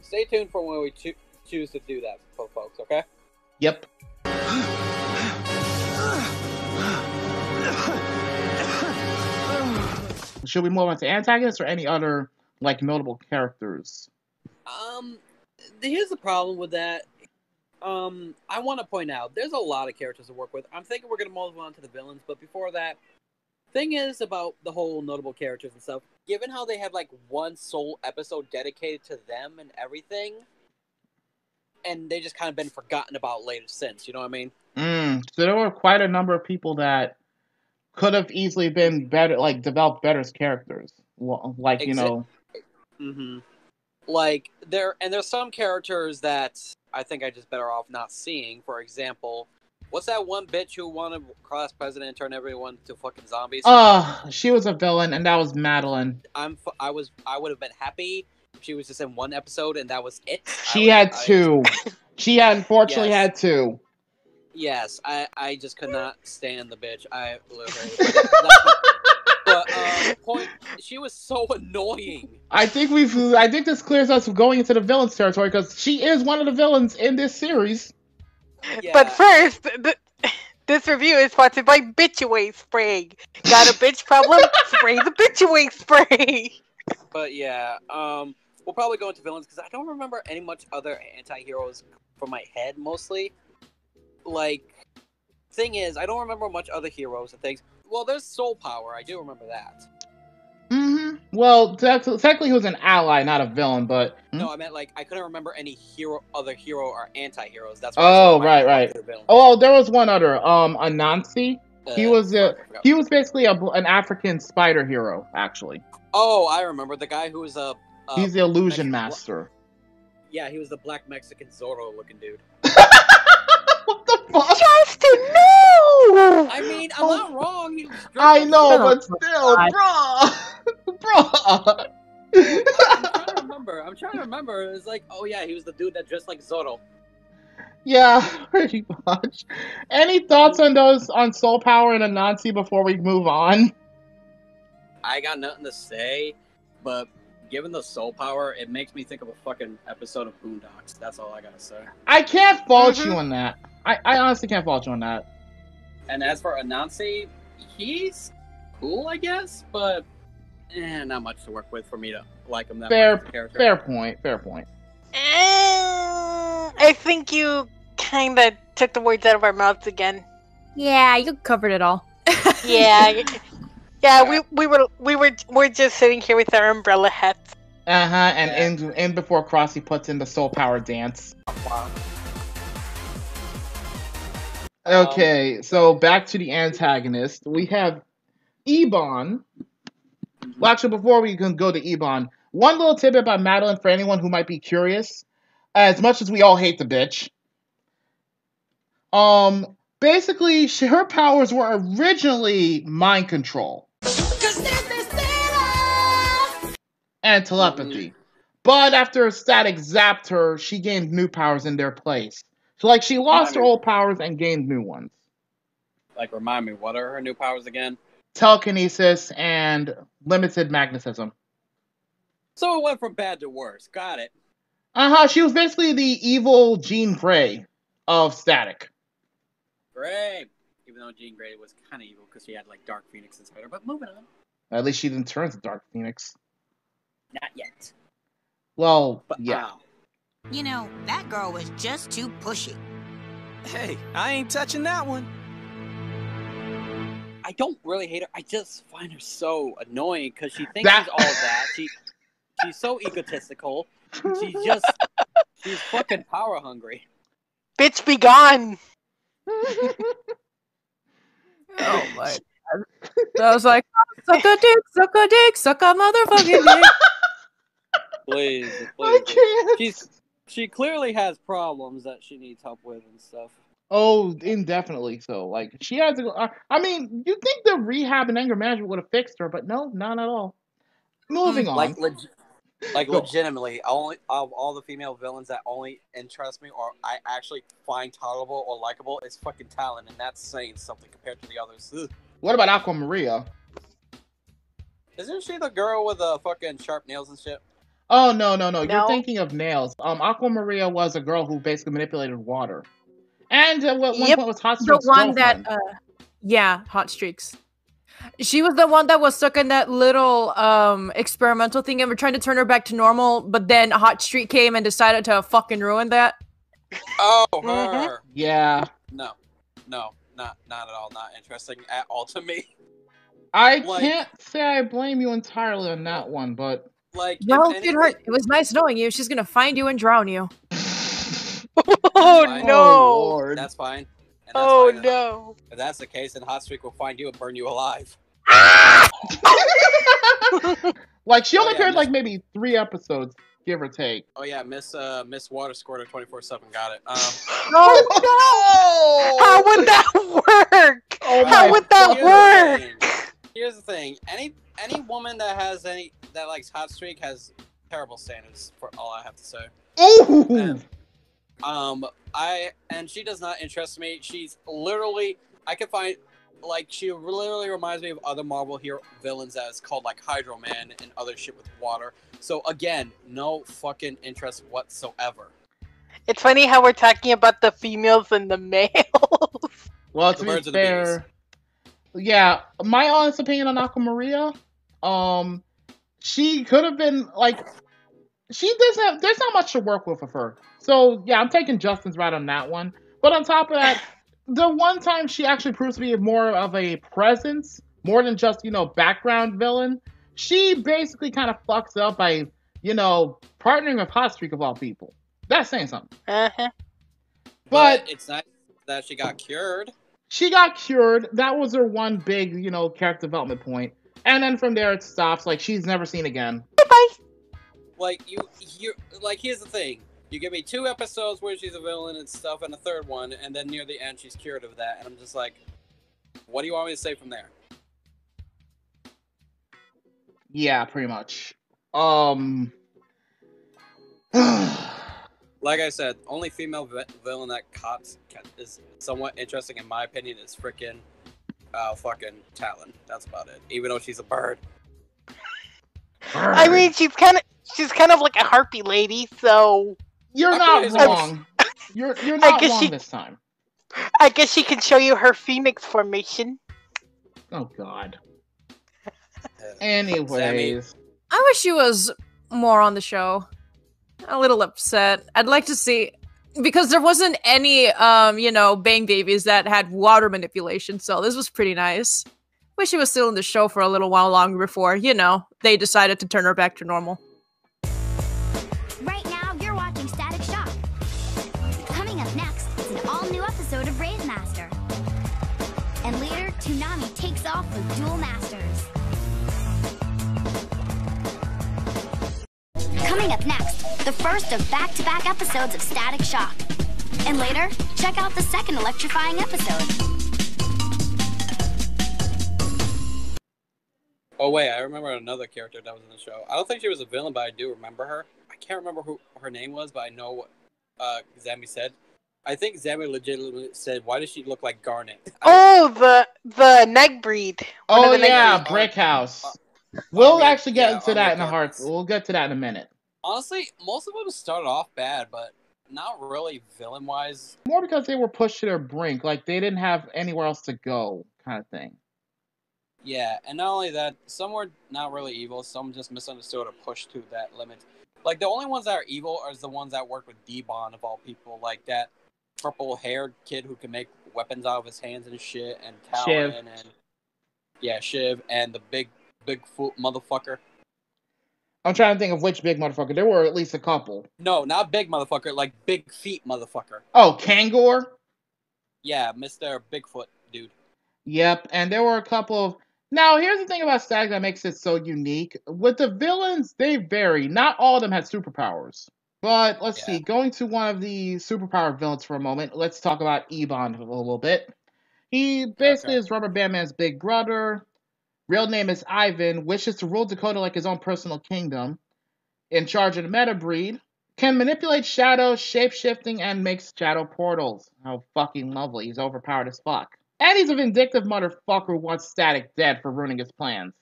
Stay tuned for when we choose to do that, folks, okay? Yep. Should we move on to antagonists or any other, like, notable characters? Here's the problem with that. I want to point out, there's a lot of characters to work with. I'm thinking we're going to move on to the villains, but before that, thing is about the whole notable characters and stuff, given how they have, like, one sole episode dedicated to them and everything, and they just kind of been forgotten about later since, you know what I mean? So there were quite a number of people that could have easily been better, like, developed better as characters. Like, you know... Mm-hmm. Like, there's some characters that I think I just better off not seeing. For example, what's that one bitch who wanted class president and turn everyone to fucking zombies? She was a villain, and that was Madeline. I would have been happy if she was just in one episode and that was it. She had 2. She unfortunately had 2. Yes, I just could not stand the bitch. I literally. Point. She was so annoying. I think this clears us from going into the villains territory because she is one of the villains in this series. Yeah. But first, this review is sponsored by Bitch Away Spray. Got a bitch problem? Spray the Bitch Away Spray. But yeah, we'll probably go into villains because I don't remember any much other anti-heroes from my head mostly. Like, thing is, I don't remember much other heroes and things. Well, there's Soul Power. I do remember that. Mm-hmm. Well, technically he was an ally, not a villain, but... No, I meant, like, I couldn't remember any other hero or anti-heroes. That's right. Oh, there was one other. Anansi. He was basically an African spider hero, actually. Oh, I remember. The guy who was he's the illusion master. Yeah, he was the black Mexican Zorro-looking dude. What the fuck? Justin, no! I mean, I'm not wrong. He was I know, but still, bruh. I'm trying to remember. It's like, oh yeah, he was the dude that dressed like Zorro. Yeah, pretty much. Any thoughts on Soul Power and Anansi before we move on? I got nothing to say, but given the Soul Power, it makes me think of a fucking episode of Boondocks. That's all I gotta say. I can't fault you on that. I honestly can't fault you on that. And as for Anansi, he's cool, I guess, but not much to work with for me to like him that much as a character. Fair point. I think you kind of took the words out of our mouths again. Yeah, you covered it all. Yeah, we're just sitting here with our umbrella hats. And in before Crossy puts in the Soul Power dance. Okay, so back to the antagonist. We have Ebon. Well, actually, before we can go to Ebon, one little tidbit about Madeline for anyone who might be curious. As much as we all hate the bitch. Basically, her powers were originally mind control. And telepathy. But after Static zapped her, she gained new powers in their place. So, like, she lost her old powers and gained new ones. Like, remind me, what are her new powers again? Telekinesis and limited magnetism. So it went from bad to worse. Got it. She was basically the evil Jean Grey of Static. Grey. Even though Jean Grey was kind of evil because she had, like, Dark Phoenix and Spider. But moving on. At least she didn't turn to Dark Phoenix. Not yet. Well, but, yeah. You know, that girl was just too pushy. Hey, I ain't touching that one. I don't really hate her. I just find her so annoying because she thinks she's all of that. She's so egotistical. She's fucking power hungry. Bitch, be gone. Oh my god. I was like, suck a dick, suck a motherfucking dick. Please. I can't. She clearly has problems that she needs help with and stuff. Oh, indefinitely so. Like, she has to go. I mean, you think the rehab and anger management would have fixed her, but no, not at all. Moving on. Legitimately, only of all the female villains that only interest me or I actually find tolerable or likable is fucking Talon, and that's saying something compared to the others. Ugh. What about Aqua Maria? Isn't she the girl with the fucking sharp nails and shit? Oh, no. You're thinking of Nails. Aqua Maria was a girl who basically manipulated water. And at one point was Hotstreak's girlfriend. Hotstreaks. She was the one that was stuck in that little experimental thing, and we're trying to turn her back to normal, but then Hotstreak came and decided to fucking ruin that. Oh, her. Yeah. No, not at all. Not interesting at all to me. I can't say I blame you entirely on that one, but it was nice knowing you. She's gonna find you and drown you. Oh no! Lord. That's fine. No! If that's the case, then Hotstreak will find you and burn you alive. Like, she only appeared like maybe 3 episodes, give or take. Oh yeah, Miss Water Squirter 24/7 got it. Oh no! How would that work? How would that work? Here's the thing: any woman that likes Hotstreak has terrible standards. For all I have to say. Ooh. And she does not interest me. She's literally, I could find, she literally reminds me of other Marvel hero villains that is called like Hydro Man and other shit with water. So again, no fucking interest whatsoever. It's funny how we're talking about the females and the males. Well, to be fair, yeah, my honest opinion on Aqua Maria, she could have been there's not much to work with her. So yeah, I'm taking Justin's right on that one. But on top of that, the one time she actually proves to be more of a presence, more than just, background villain, she basically kind of fucks up by, partnering with Hotstreak of all people. That's saying something. Uh-huh. But it's nice that she got cured. She got cured. That was her one big, character development point. And then from there it stops. Like, she's never seen again. Bye. Here's the thing. You give me 2 episodes where she's a villain and stuff, and a 3rd one, and then near the end she's cured of that, and I'm just like, what do you want me to say from there? Yeah, pretty much. Like I said, only female villain that is somewhat interesting in my opinion is freaking fucking Talon. That's about it. Even though she's a bird. I mean, she's kind of like a harpy lady, so you're not wrong. You're not wrong this time. I guess she can show you her phoenix formation. Oh God. Anyways, I wish she was more on the show. A little upset. I'd like to see, because there wasn't any Bang babies that had water manipulation, so this was pretty nice. Wish she was still in the show for a little while longer before, they decided to turn her back to normal. Right now, you're watching Static Shock. Coming up next is an all-new episode of Brave Master. And later, Toonami takes off with Dual Masters. Coming up next, the first of back-to-back episodes of Static Shock. And later, check out the second electrifying episode. Oh wait, I remember another character that was in the show. I don't think she was a villain, but I do remember her. I can't remember who her name was, but I know what Zambi said. I think Zambi legitimately said, "Why does she look like Garnet?" The Negbreed. Oh yeah, Brickhouse. We'll actually get into that in a heart. We'll get to that in a minute. Honestly, most of them started off bad, but not really villain-wise. More because they were pushed to their brink, like they didn't have anywhere else to go, kind of thing. Yeah, and not only that, some were not really evil, some just misunderstood or pushed to that limit. Like, the only ones that are evil are the ones that work with Ebon, of all people, like that purple-haired kid who can make weapons out of his hands and shit, and Talon, and Yeah, Shiv and the big foot motherfucker. I'm trying to think of which big motherfucker. There were at least a couple. No, not big motherfucker, like big feet motherfucker. Oh, Kangor? Yeah, Mr. Bigfoot dude. Yep, and there were a couple of... Now, here's the thing about Static that makes it so unique. With the villains, they vary. Not all of them had superpowers. But, let's see, going to one of the superpower villains for a moment, let's talk about Ebon a little bit. He basically is Rubberband Man's big brother. Real name is Ivan, wishes to rule Dakota like his own personal kingdom. In charge of the meta breed. Can manipulate shadows, shape-shifting, and makes shadow portals. How fucking lovely. He's overpowered as fuck. And he's a vindictive motherfucker who wants Static dead for ruining his plans.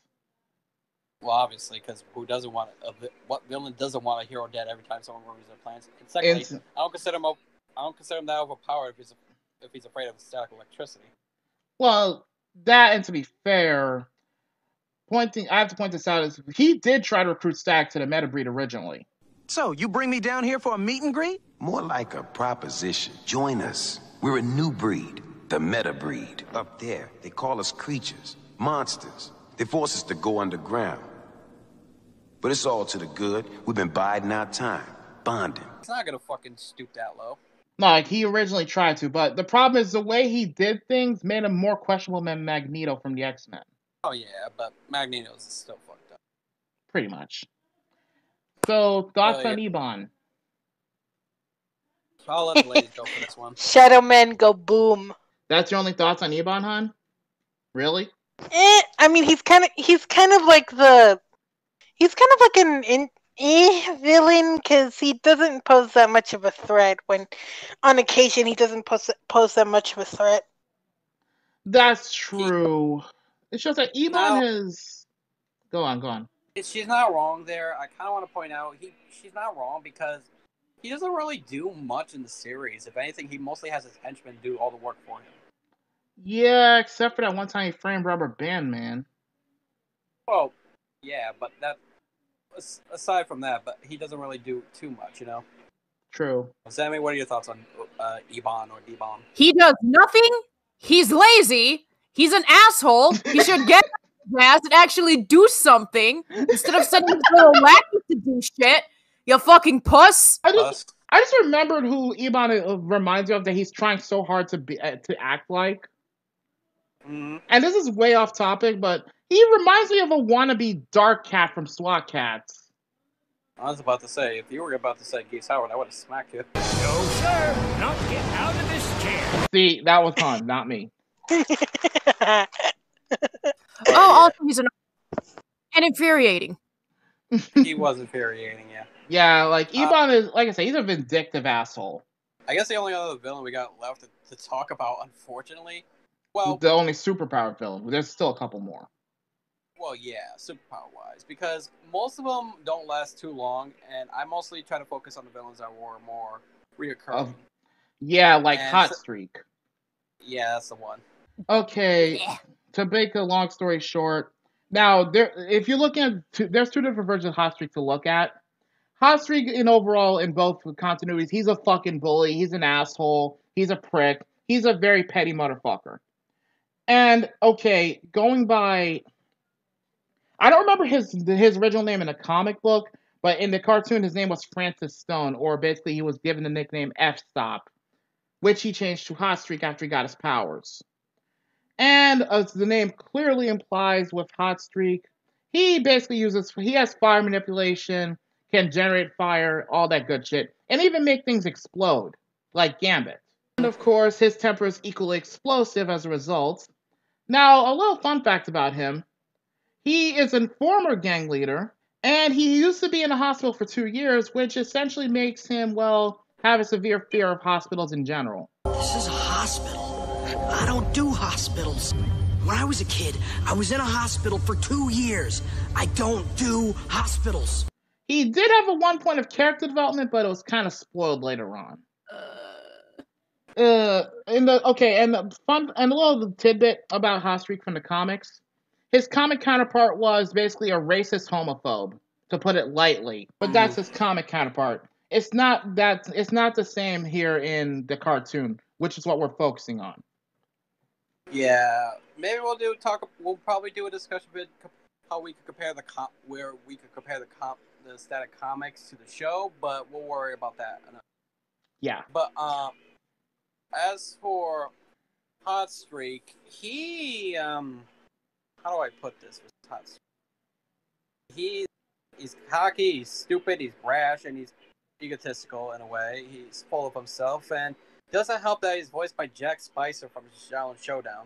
Well, obviously, because what villain doesn't want a hero dead every time someone ruins their plans? And secondly, I don't consider him that overpowered if he's afraid of static electricity. Well, that, and to be fair, I have to point this out, is he did try to recruit Static to the meta breed originally. So, you bring me down here for a meet and greet? More like a proposition. Join us. We're a new breed, the meta breed. Up there, they call us creatures, monsters. They force us to go underground. But it's all to the good. We've been biding our time, bonding. He's not gonna fucking stoop that low. No, like, he originally tried to, but the problem is the way he did things made him more questionable than Magneto from the X-Men. Oh yeah, but Magneto's still fucked up. Pretty much. So, thoughts on Ebon? I'll let the ladies go for this one. Shadow Men go boom. That's your only thoughts on Ebon, hon? Really? I mean, he's kind of like an villain, because he doesn't pose that much of a threat. When on occasion he doesn't pose that much of a threat. That's true. It shows that Ebon has... Go on. She's not wrong there. I kind of want to point out she's not wrong, because he doesn't really do much in the series. If anything, he mostly has his henchmen do all the work for him. Yeah, except for that one time he framed Rubberband Man. Well, yeah, but that... Aside from that, but he doesn't really do too much, you know? True. Sammy, what are your thoughts on Ebon or D-Bomb? He does nothing. He's lazy. He's an asshole. He should get his ass and actually do something instead of sending his little lackey to do shit. You fucking puss. I just remembered who Ebon reminds me of, that he's trying so hard to act like. Mm-hmm. And this is way off topic, but he reminds me of a wannabe Dark Cat from SWAT Cats. I was about to say, if you were about to say Geese Howard, I would have smacked you. No, sir. Not get out of this chair. See, that was Han, not me. Also, he's and infuriating. He was infuriating, yeah. Yeah, like, Ebon is, like I said, he's a vindictive asshole. I guess the only other villain we got left to talk about, unfortunately, well... The only superpower villain. There's still a couple more. Well, yeah, superpower-wise, because most of them don't last too long, and I mostly try to focus on the villains that were more reoccurring. Yeah, like Hotstreak. Yeah, that's the one. Okay, to make a long story short, now, if you're looking at... There's two different versions of Hotstreak to look at. Hotstreak, in both continuities, he's a fucking bully, he's an asshole, he's a prick, he's a very petty motherfucker. And, okay, going by... I don't remember his original name in the comic book, but in the cartoon, his name was Francis Stone, or basically he was given the nickname F-Stop, which he changed to Hotstreak after he got his powers. And as the name clearly implies with Hotstreak, he basically he has fire manipulation, can generate fire, all that good shit, and even make things explode, like Gambit. And of course, his temper is equally explosive as a result. Now, a little fun fact about him. He is a former gang leader, and he used to be in a hospital for 2 years, which essentially makes him, well, have a severe fear of hospitals in general. This is a hospital. I don't do hospitals. When I was a kid, I was in a hospital for 2 years. I don't do hospitals. He did have a one point of character development, but it was kind of spoiled later on. And a little tidbit about Hotstreak from the comics. His comic counterpart was basically a racist homophobe, to put it lightly. But that's his comic counterpart. It's not the same here in the cartoon, which is what we're focusing on. Yeah, maybe we'll probably do a discussion bit how we could compare the static comics to the show, but we'll worry about that. Yeah. But as for Hotstreak, he how do I put this with Hotstreak? He's cocky, he's stupid, he's brash, and he's egotistical in a way. He's full of himself, and doesn't help that he's voiced by Jack Spicer from Shaolin Showdown.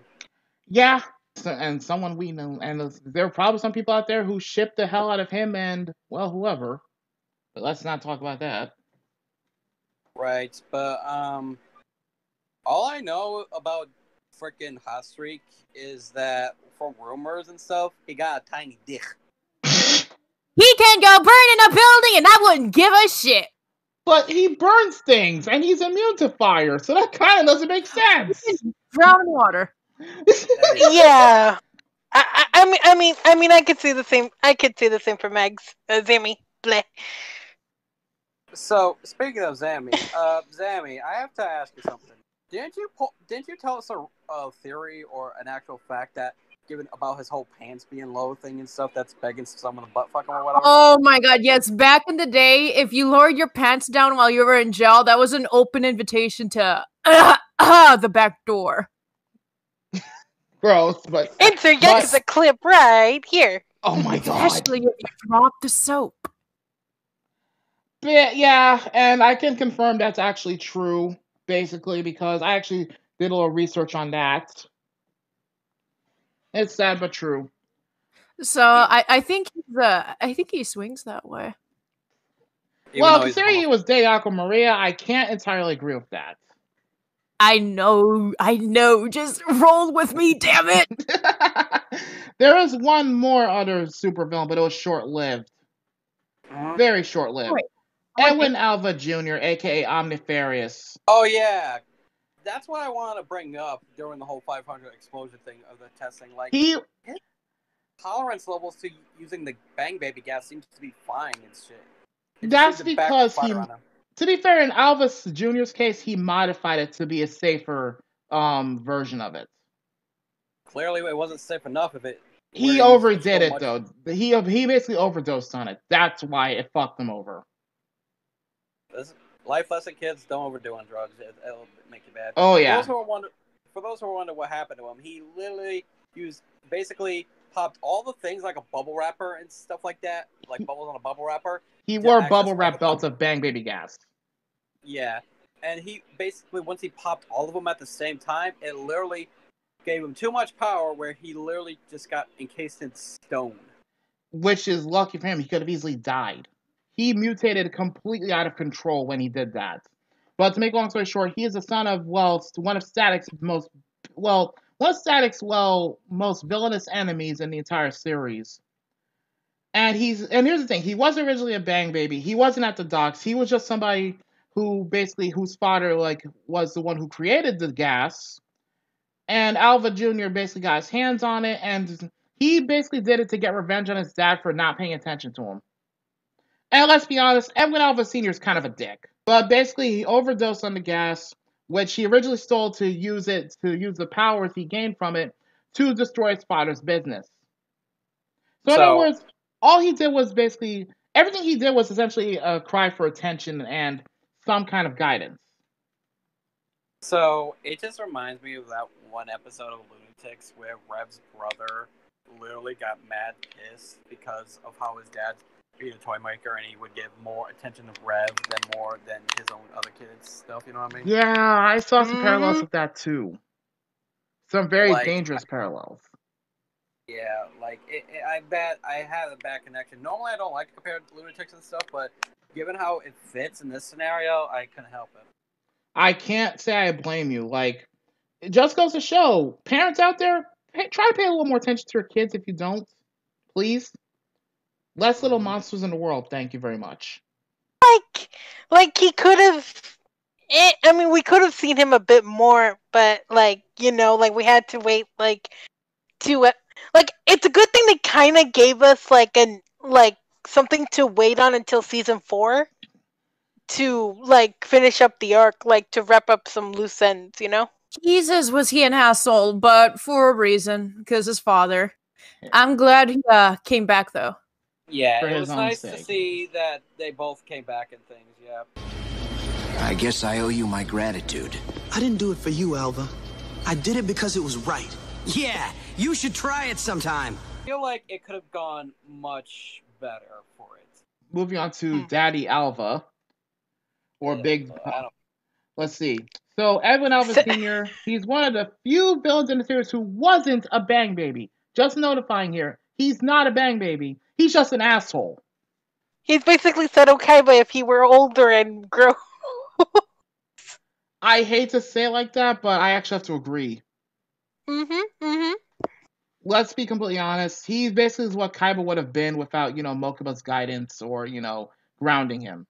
Yeah, and someone we know, and there are probably some people out there who ship the hell out of him and, well, whoever. But let's not talk about that. Right, but all I know about freaking Hotstreak is that from rumors and stuff, he got a tiny dick. He can go burn in a building, and I wouldn't give a shit. But he burns things, and he's immune to fire, so that kind of doesn't make sense. Drown in water. Yeah. I mean, I could see the same. I could see the same for Megs. Zammy. Bleh. So speaking of Zammy, Zammy, I have to ask you something. Didn't you tell us a theory or an actual fact that given about his whole pants being low thing and stuff that's begging someone to butt fuck him or whatever? Oh my god, yes. Back in the day, if you lowered your pants down while you were in jail, that was an open invitation to the back door. Gross, but insert Yakuza clip right here. Oh my god! Especially if you drop the soap. But, yeah, and I can confirm that's actually true, basically, because I actually did a little research on that. It's sad but true. So I think he swings that way. Well, considering he was De Aqua Maria, I can't entirely agree with that. I know. Just roll with me, damn it. There is one more other supervillain, but it was short-lived. Very short-lived. Wait. Edwin Alva Jr., aka Omnifarious. Oh yeah, that's what I wanted to bring up during the whole 500 explosion thing of the testing. Like his tolerance levels to using the Bang Baby gas seems to be fine and shit. That's because to be fair, in Alvas Jr.'s case, he modified it to be a safer version of it. Clearly, it wasn't safe enough if it. He overdid it though. He basically overdosed on it. That's why it fucked him over. Life lesson, kids: don't overdo on drugs. It'll make you bad. Oh yeah. For those who are wondering what happened to him, he literally basically popped all the things like a bubble wrapper and stuff like that, like bubbles on a bubble wrapper. He wore bubble wrap belts of Bang Baby gas. Yeah, and he basically once he popped all of them at the same time, it literally gave him too much power, where he literally just got encased in stone. Which is lucky for him. He could have easily died. He mutated completely out of control when he did that. But to make a long story short, he is the son of, one of Static's most villainous enemies in the entire series. And here's the thing, he wasn't originally a Bang Baby. He wasn't at the docks. He was just somebody whose father was the one who created the gas. And Alva Jr. basically got his hands on it, and he basically did it to get revenge on his dad for not paying attention to him. And let's be honest, Edwin Alva Sr. is kind of a dick. But basically, he overdosed on the gas, which he originally stole to use the powers he gained from it to destroy his father's business. So in other words, everything he did was essentially a cry for attention and some kind of guidance. So it just reminds me of that one episode of Lunatics where Rev's brother literally got mad pissed because of how his dad being a toy maker, and he would give more attention to Rev than his own other kids' stuff. You know what I mean? Yeah, I saw some parallels with that too. Some very dangerous parallels. Yeah, I bet I had a bad connection. Normally, I don't like to compare Lunatics and stuff, but given how it fits in this scenario, I couldn't help it. I can't say I blame you. It just goes to show, parents out there, try to pay a little more attention to your kids if you don't. Please. Less little monsters in the world, thank you very much. He could have... I mean, we could have seen him a bit more, but, we had to wait, it's a good thing they kind of gave us, something to wait on until season 4 to, finish up the arc, to wrap up some loose ends, you know? Jesus, was he an asshole, but for a reason, because his father. I'm glad he came back, though. Yeah, For it his was own nice sake. to see that they both came back and things, yeah. I guess I owe you my gratitude. I didn't do it for you, Alva. I did it because it was right. Yeah, you should try it sometime. I feel like it could have gone much better for it. Moving on to Daddy Alva. Or Big... Let's see. So, Edwin Alva Sr., he's one of the few villains in the series who wasn't a bang baby. Just notifying here, he's not a bang baby. He's just an asshole. He's basically said okay, but if he were older and grown. I hate to say it like that, but I actually have to agree. Let's be completely honest. He basically is what Kaiba would have been without, Mokuba's guidance or, grounding him.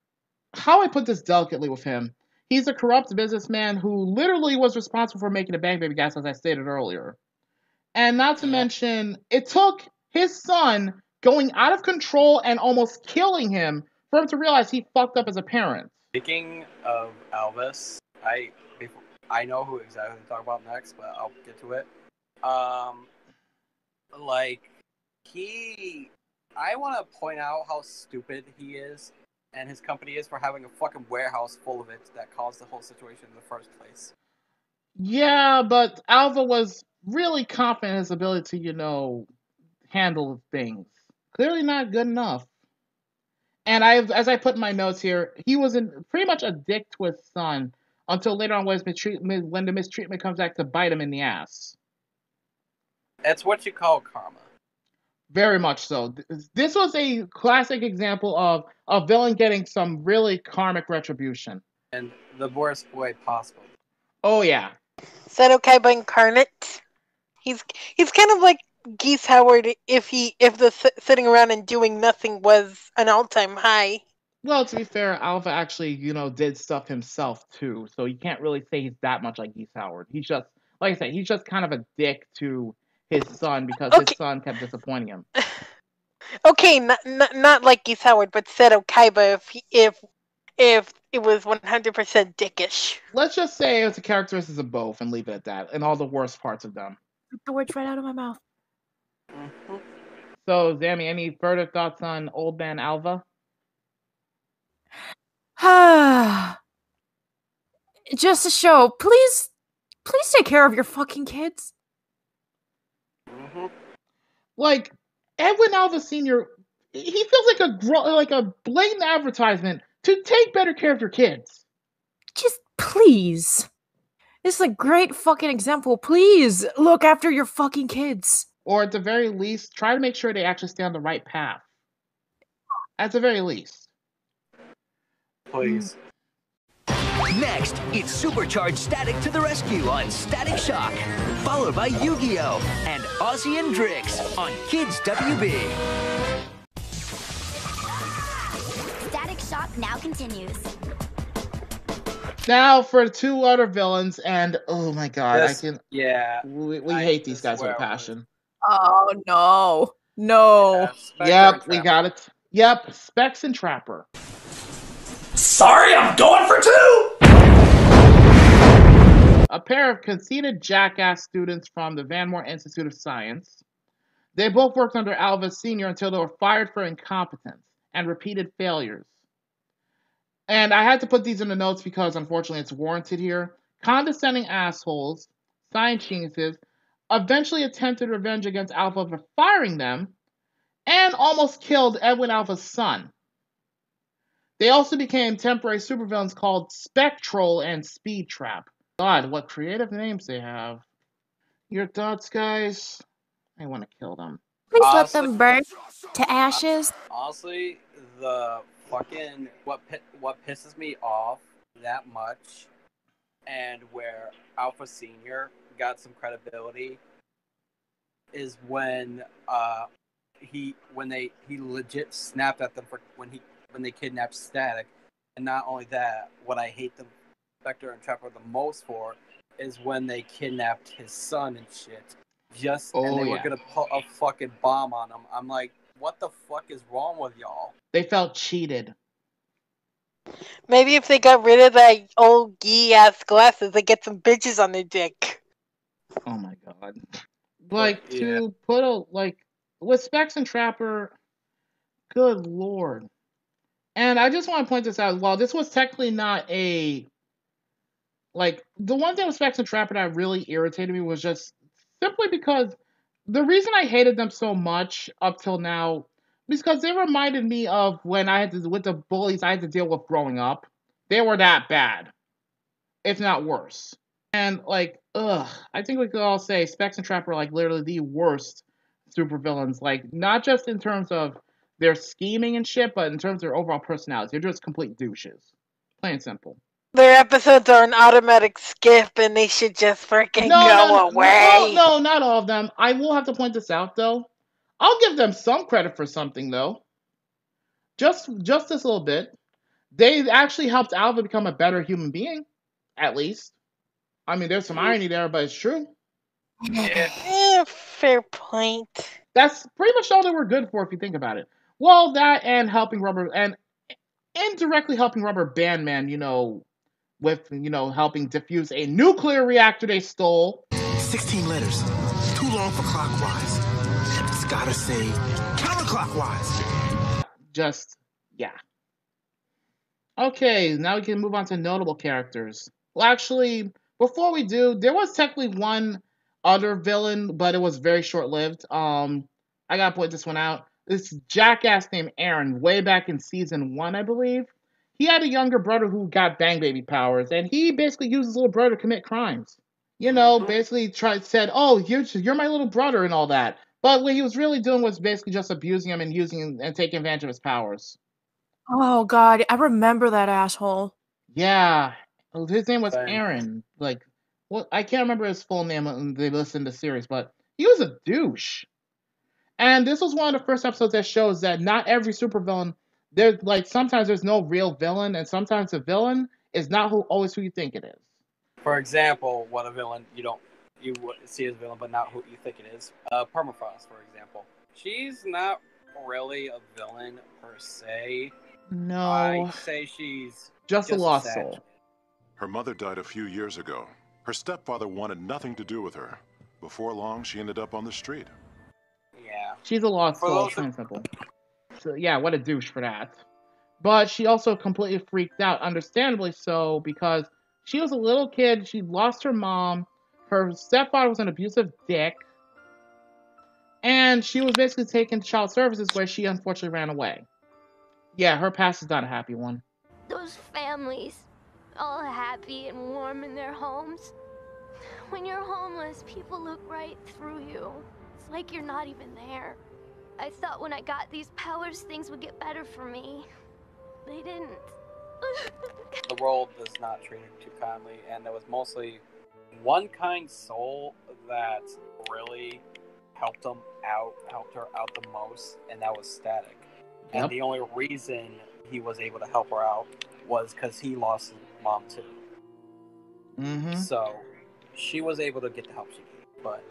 How I put this delicately with him, he's a corrupt businessman who literally was responsible for making a Bang Baby gas, as I stated earlier. And not to mention, it took his son going out of control and almost killing him for him to realize he fucked up as a parent. Speaking of Alvas, I know who exactly to talk about next, but I'll get to it. I want to point out how stupid he is and his company is for having a fucking warehouse full of it that caused the whole situation in the first place. Yeah, but Alva was really confident in his ability to, handle things. Clearly not good enough. And as I put in my notes here, he was pretty much a dick to his son until later on when the mistreatment comes back to bite him in the ass. That's what you call karma. Very much so. This was a classic example of a villain getting some really karmic retribution. And the worst way possible. Oh, yeah. Said okay, but incarnate. He's kind of like Geese Howard if the sitting around and doing nothing was an all-time high. Well, to be fair, Alva actually, did stuff himself too, so you can't really say he's that much like Geese Howard. He's just, like I said, he's just kind of a dick to his son because his son kept disappointing him. Okay, not like Geese Howard, but said Okaiba if it was 100% dickish. Let's just say it's a characteristics of both and leave it at that, and all the worst parts of them. Took the words right out of my mouth. So, Zammy, any further thoughts on Old Man Alva? Just to show, please take care of your fucking kids. Like, Edwin Alva Sr., he feels like a blatant advertisement to take better care of your kids. Just please. This is a great fucking example. Please look after your fucking kids. Or at the very least, try to make sure they actually stay on the right path. At the very least. Please. Next, it's Supercharged Static to the rescue on Static Shock, followed by Yu-Gi-Oh! And Ozzy and Drix on Kids WB. Static Shock now continues. Now for two other villains, and oh my god, we hate these guys with passion. Oh no. Yep, we got it. Yep, Specs and Trapper. Sorry, I'm going for two! A pair of conceited jackass students from the Vanmore Institute of Science. They both worked under Alva Sr. until they were fired for incompetence and repeated failures. And I had to put these in the notes because, unfortunately, it's warranted here. Condescending assholes, science geniuses, eventually attempted revenge against Alpha for firing them, and almost killed Edwin Alpha's son. They also became temporary supervillains called Spectral and Speed Trap. God, what creative names they have. Your thoughts, guys? I want to kill them. Please let them burn to ashes. Honestly, the fucking what pisses me off that much, and where Alpha Senior got some credibility, is when he legit snapped at them for when they kidnapped Static, and not only that, what I hate the Spectre and Trapper the most for is when they kidnapped his son and shit. And they were gonna put a fucking bomb on him. I'm like, what the fuck is wrong with y'all? They felt cheated. Maybe if they got rid of that old gee-ass glasses, they get some bitches on their dick. Oh my god. Like, to put a, like, with Specs and Trapper, good lord. And I just want to point this out, while this was technically not a, like, the one thing with Specs and Trapper that really irritated me was just simply because the reason I hated them so much up till now was because they reminded me of when I had to, with the bullies I had to deal with growing up. They were that bad, if not worse. And, like, I think we could all say Specs and Trapper are, like, literally the worst supervillains. Like, not just in terms of their scheming and shit, but in terms of their overall personality. They're just complete douches. Plain and simple. Their episodes are an automatic skip, and they should just freaking go away. No, not all of them. I will have to point this out, though. I'll give them some credit for something, though. Just this little bit. They actually helped Alva become a better human being, at least. I mean, there's some irony there, but it's true. Yeah, fair point. That's pretty much all they were good for, if you think about it. Well, that and helping and indirectly helping Rubberband Man, with, helping defuse a nuclear reactor they stole. 16 letters. Too long for clockwise. It's gotta say counterclockwise. Just, yeah. Okay, now we can move on to notable characters. Well, actually, before we do, there was technically one other villain, but it was very short-lived. I gotta point this one out. This jackass named Aaron, way back in season 1, I believe. He had a younger brother who got bang baby powers, and he basically used his little brother to commit crimes. Basically said, "Oh, you're my little brother" and all that. But what he was really doing was basically just abusing him and using him and taking advantage of his powers. Oh god, I remember that asshole. Yeah, his name was Aaron. Like, well, I can't remember his full name when they listened to the series, but he was a douche. And this was one of the first episodes that shows that not every supervillain, sometimes there's no real villain, and sometimes the villain is not always who you think it is. For example, what a villain you see as a villain, but not who you think it is. Permafrost, for example. She's not really a villain per se. No. I say she's just a lost soul. Her mother died a few years ago. Her stepfather wanted nothing to do with her. Before long, she ended up on the street. Yeah. She's a lost soul, plain and simple. So, yeah, what a douche for that. But she also completely freaked out, understandably so, because she was a little kid, she lost her mom, her stepfather was an abusive dick, and she was basically taken to child services where she unfortunately ran away. Yeah, her past is not a happy one. Those families, all happy and warm in their homes. When you're homeless, people look right through you. It's like you're not even there. I thought when I got these powers, things would get better for me. They didn't. The world does not treat her too kindly, and there was mostly one kind soul that really helped her out the most, and that was Static. And the only reason he was able to help her out was because he lost his mom too. Mm-hmm. So she was able to get the help she needed, but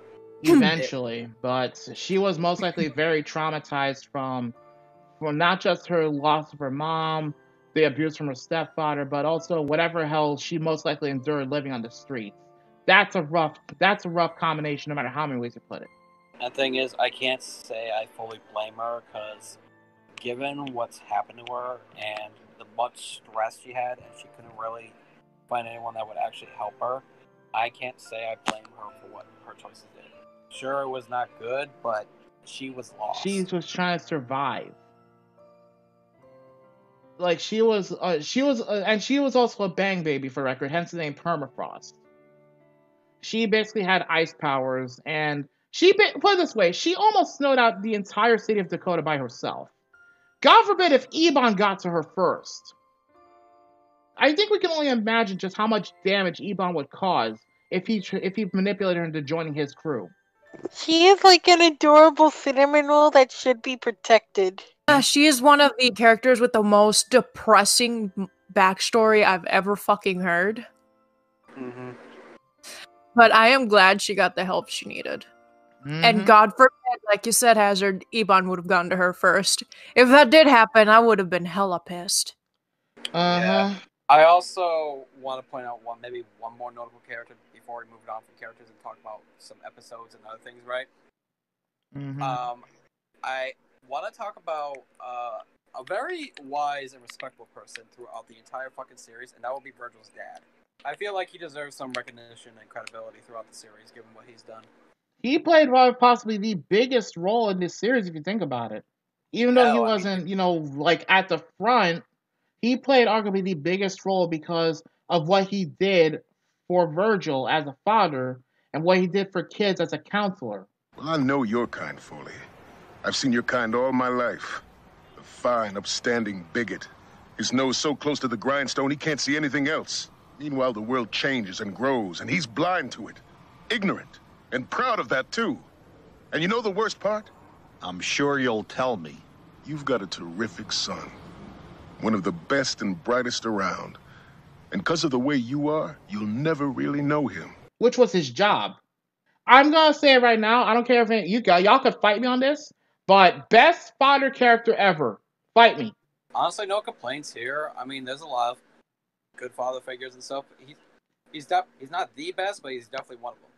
eventually. But she was most likely very traumatized from not just her loss of her mom, the abuse from her stepfather, but also whatever hell she most likely endured living on the streets. That's a rough combination, no matter how many ways you put it. The thing is, I can't say I fully blame her, because given what's happened to her and the much stress she had, and she couldn't really find anyone that would actually help her, I can't say I blame her for what her choices did. Sure, it was not good, but she was lost. She was trying to survive. Like, she was also a bang baby, for record, hence the name Permafrost. She basically had ice powers, and put it this way, she almost snowed out the entire city of Dakota by herself. God forbid if Ebon got to her first. I think we can only imagine just how much damage Ebon would cause if he manipulated her into joining his crew. She is like an adorable cinnamon roll that should be protected. She is one of the characters with the most depressing backstory I've ever fucking heard. Mm-hmm. But I am glad she got the help she needed. Mm-hmm. And God forbid, like you said, Hazard, Ebon would have gone to her first. If that did happen, I would have been hella pissed. Uh-huh. I also want to point out maybe one more notable character before we move on from characters and talk about some episodes and other things, right? Mm-hmm. I want to talk about a very wise and respectful person throughout the entire fucking series, and that will be Virgil's dad. I feel like he deserves some recognition and credibility throughout the series, given what he's done. He played possibly the biggest role in this series, if you think about it. Even though he wasn't, like at the front, he played arguably the biggest role because of what he did for Virgil as a father and what he did for kids as a counselor. Well, I know your kind, Foley. I've seen your kind all my life. A fine, upstanding bigot. His nose so close to the grindstone he can't see anything else. Meanwhile, the world changes and grows, and he's blind to it. Ignorant. And proud of that, too. And you know the worst part? I'm sure you'll tell me. You've got a terrific son. One of the best and brightest around. And because of the way you are, you'll never really know him. Which was his job. I'm going to say it right now. I don't care if y'all could fight me on this, but best father character ever. Fight me. Honestly, no complaints here. I mean, there's a lot of good father figures and stuff. He's not the best, but he's definitely one of them.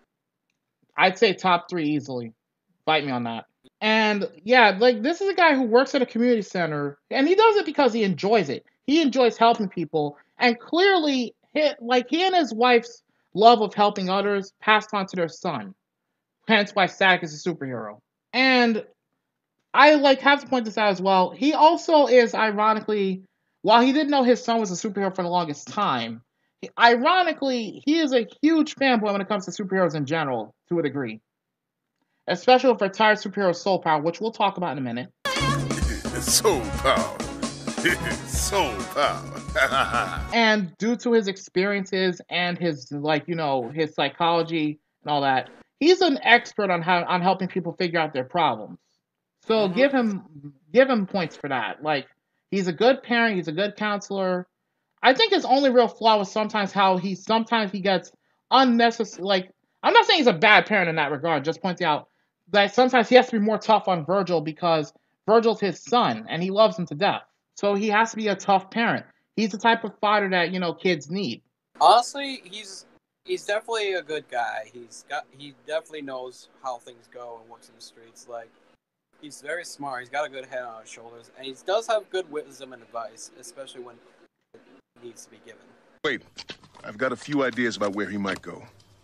I'd say top 3 easily. Fight me on that. And yeah, like this is a guy who works at a community center, and he does it because he enjoys it. He enjoys helping people, and clearly, he and his wife's love of helping others passed on to their son. Hence why Static is a superhero. And I have to point this out as well. He also is, ironically, while he didn't know his son was a superhero for the longest time, ironically, he is a huge fanboy when it comes to superheroes in general, to a degree. Especially for retired superhero Soul Power, which we'll talk about in a minute. Soul Power. Soul Power. And due to his experiences and his, his psychology and all that, he's an expert on helping people figure out their problems. So give him points for that. He's a good parent, he's a good counselor. I think his only real flaw was sometimes he gets unnecessary. I'm not saying he's a bad parent in that regard, just pointing out that sometimes he has to be more tough on Virgil because Virgil's his son and he loves him to death. So he has to be a tough parent. He's the type of father that, kids need. Honestly, he's definitely a good guy. He definitely knows how things go and works in the streets. He's very smart. He's got a good head on his shoulders, and he does have good wisdom and advice, especially when it needs to be given. Wait, I've got a few ideas about where he might go.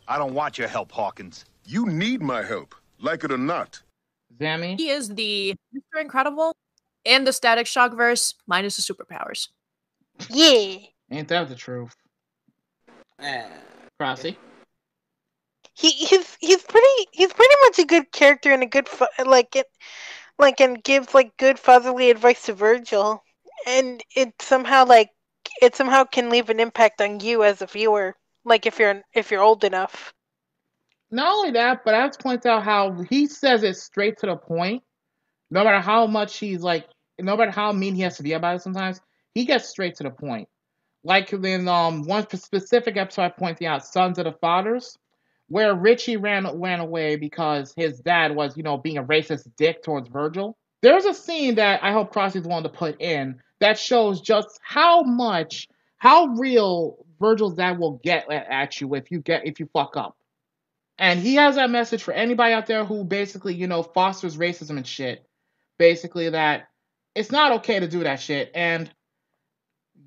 I don't want your help, Hawkins. You need my help, like it or not. Zammy? He is the Mr. Incredible in the Static Shock verse, minus the superpowers. Yeah. Ain't that the truth? Crossy? He's pretty much a good character and a good and gives good fatherly advice to Virgil, and it somehow can leave an impact on you as a viewer, if you're old enough. Not only that, but I have to point out how he says it straight to the point. No matter how much no matter how mean he has to be about it sometimes, he gets straight to the point. Like in one specific episode I pointed out, Sons of the Fathers, where Richie ran away because his dad was, being a racist dick towards Virgil. There's a scene that I hope Crossy's willing to put in that shows just how real Virgil's dad will get at you if you fuck up. And he has that message for anybody out there who basically, fosters racism and shit. Basically that it's not okay to do that shit, and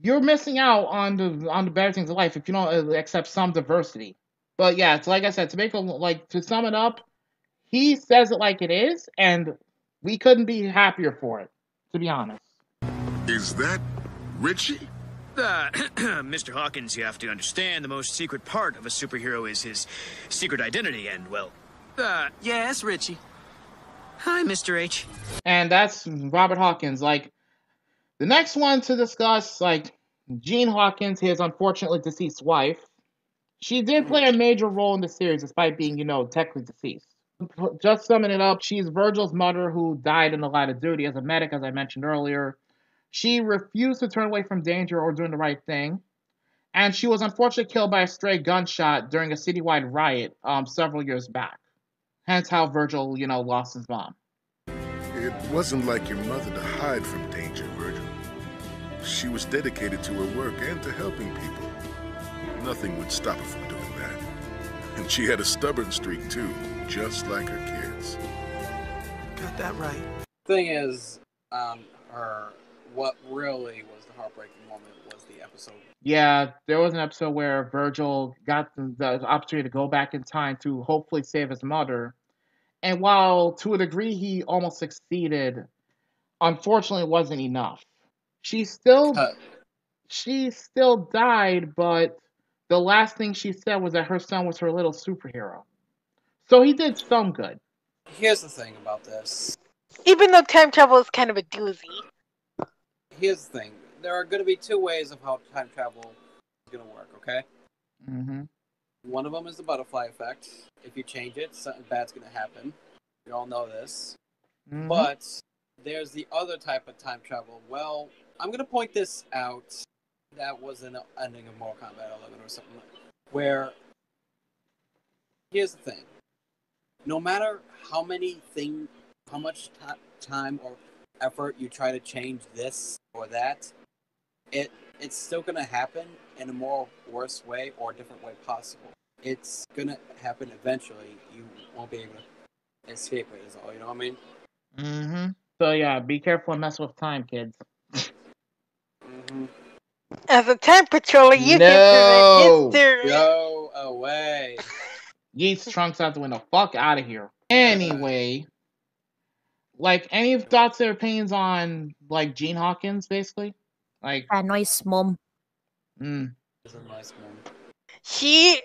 you're missing out on the better things in life if you don't accept some diversity. But yeah, it's like I said, to sum it up, he says it like it is, and we couldn't be happier for it, to be honest. Is that Richie? Mr. Hawkins, you have to understand the most secret part of a superhero is his secret identity, and Yes, Richie. Hi, Mr. H. And that's Robert Hawkins. The next one to discuss, Jean Hawkins, his unfortunately deceased wife. She did play a major role in the series, despite being, technically deceased. Just summing it up, she's Virgil's mother who died in the line of duty as a medic, as I mentioned earlier. She refused to turn away from danger or doing the right thing. And she was unfortunately killed by a stray gunshot during a citywide riot several years back. Hence how Virgil, lost his mom. It wasn't like your mother to hide from danger, Virgil. She was dedicated to her work and to helping people. Nothing would stop her from doing that. And she had a stubborn streak too, just like her kids. Got that right. Thing is, what really was the heartbreaking moment was the episode. Yeah, there was an episode where Virgil got the opportunity to go back in time to hopefully save his mother. And while to a degree he almost succeeded, unfortunately it wasn't enough. She still died, but the last thing she said was that her son was her little superhero. So he did some good. Here's the thing about this. Even though time travel is kind of a doozy. Here's the thing. There are going to be two ways of how time travel is going to work, okay? Mm-hmm. One of them is the butterfly effect. If you change it, something bad's going to happen. We all know this. Mm-hmm. But there's the other type of time travel. Well, I'm going to point this out. That was an ending of Mortal Kombat 11 or something. Where, here's the thing. No matter how much time or effort you try to change this or that, it's still going to happen in a more worse way or a different way possible. It's going to happen eventually. You won't be able to escape it is all, you know what I mean? Mm-hmm. So yeah, be careful and mess with time, kids. Mm-hmm. As a time patroller, you can prevent history. Go away. Yeet Trunks out the window. Fuck out of here. Anyway, like, any thoughts or opinions on, like, Gene Hawkins, basically? Like, a nice mom. She's a nice mom. She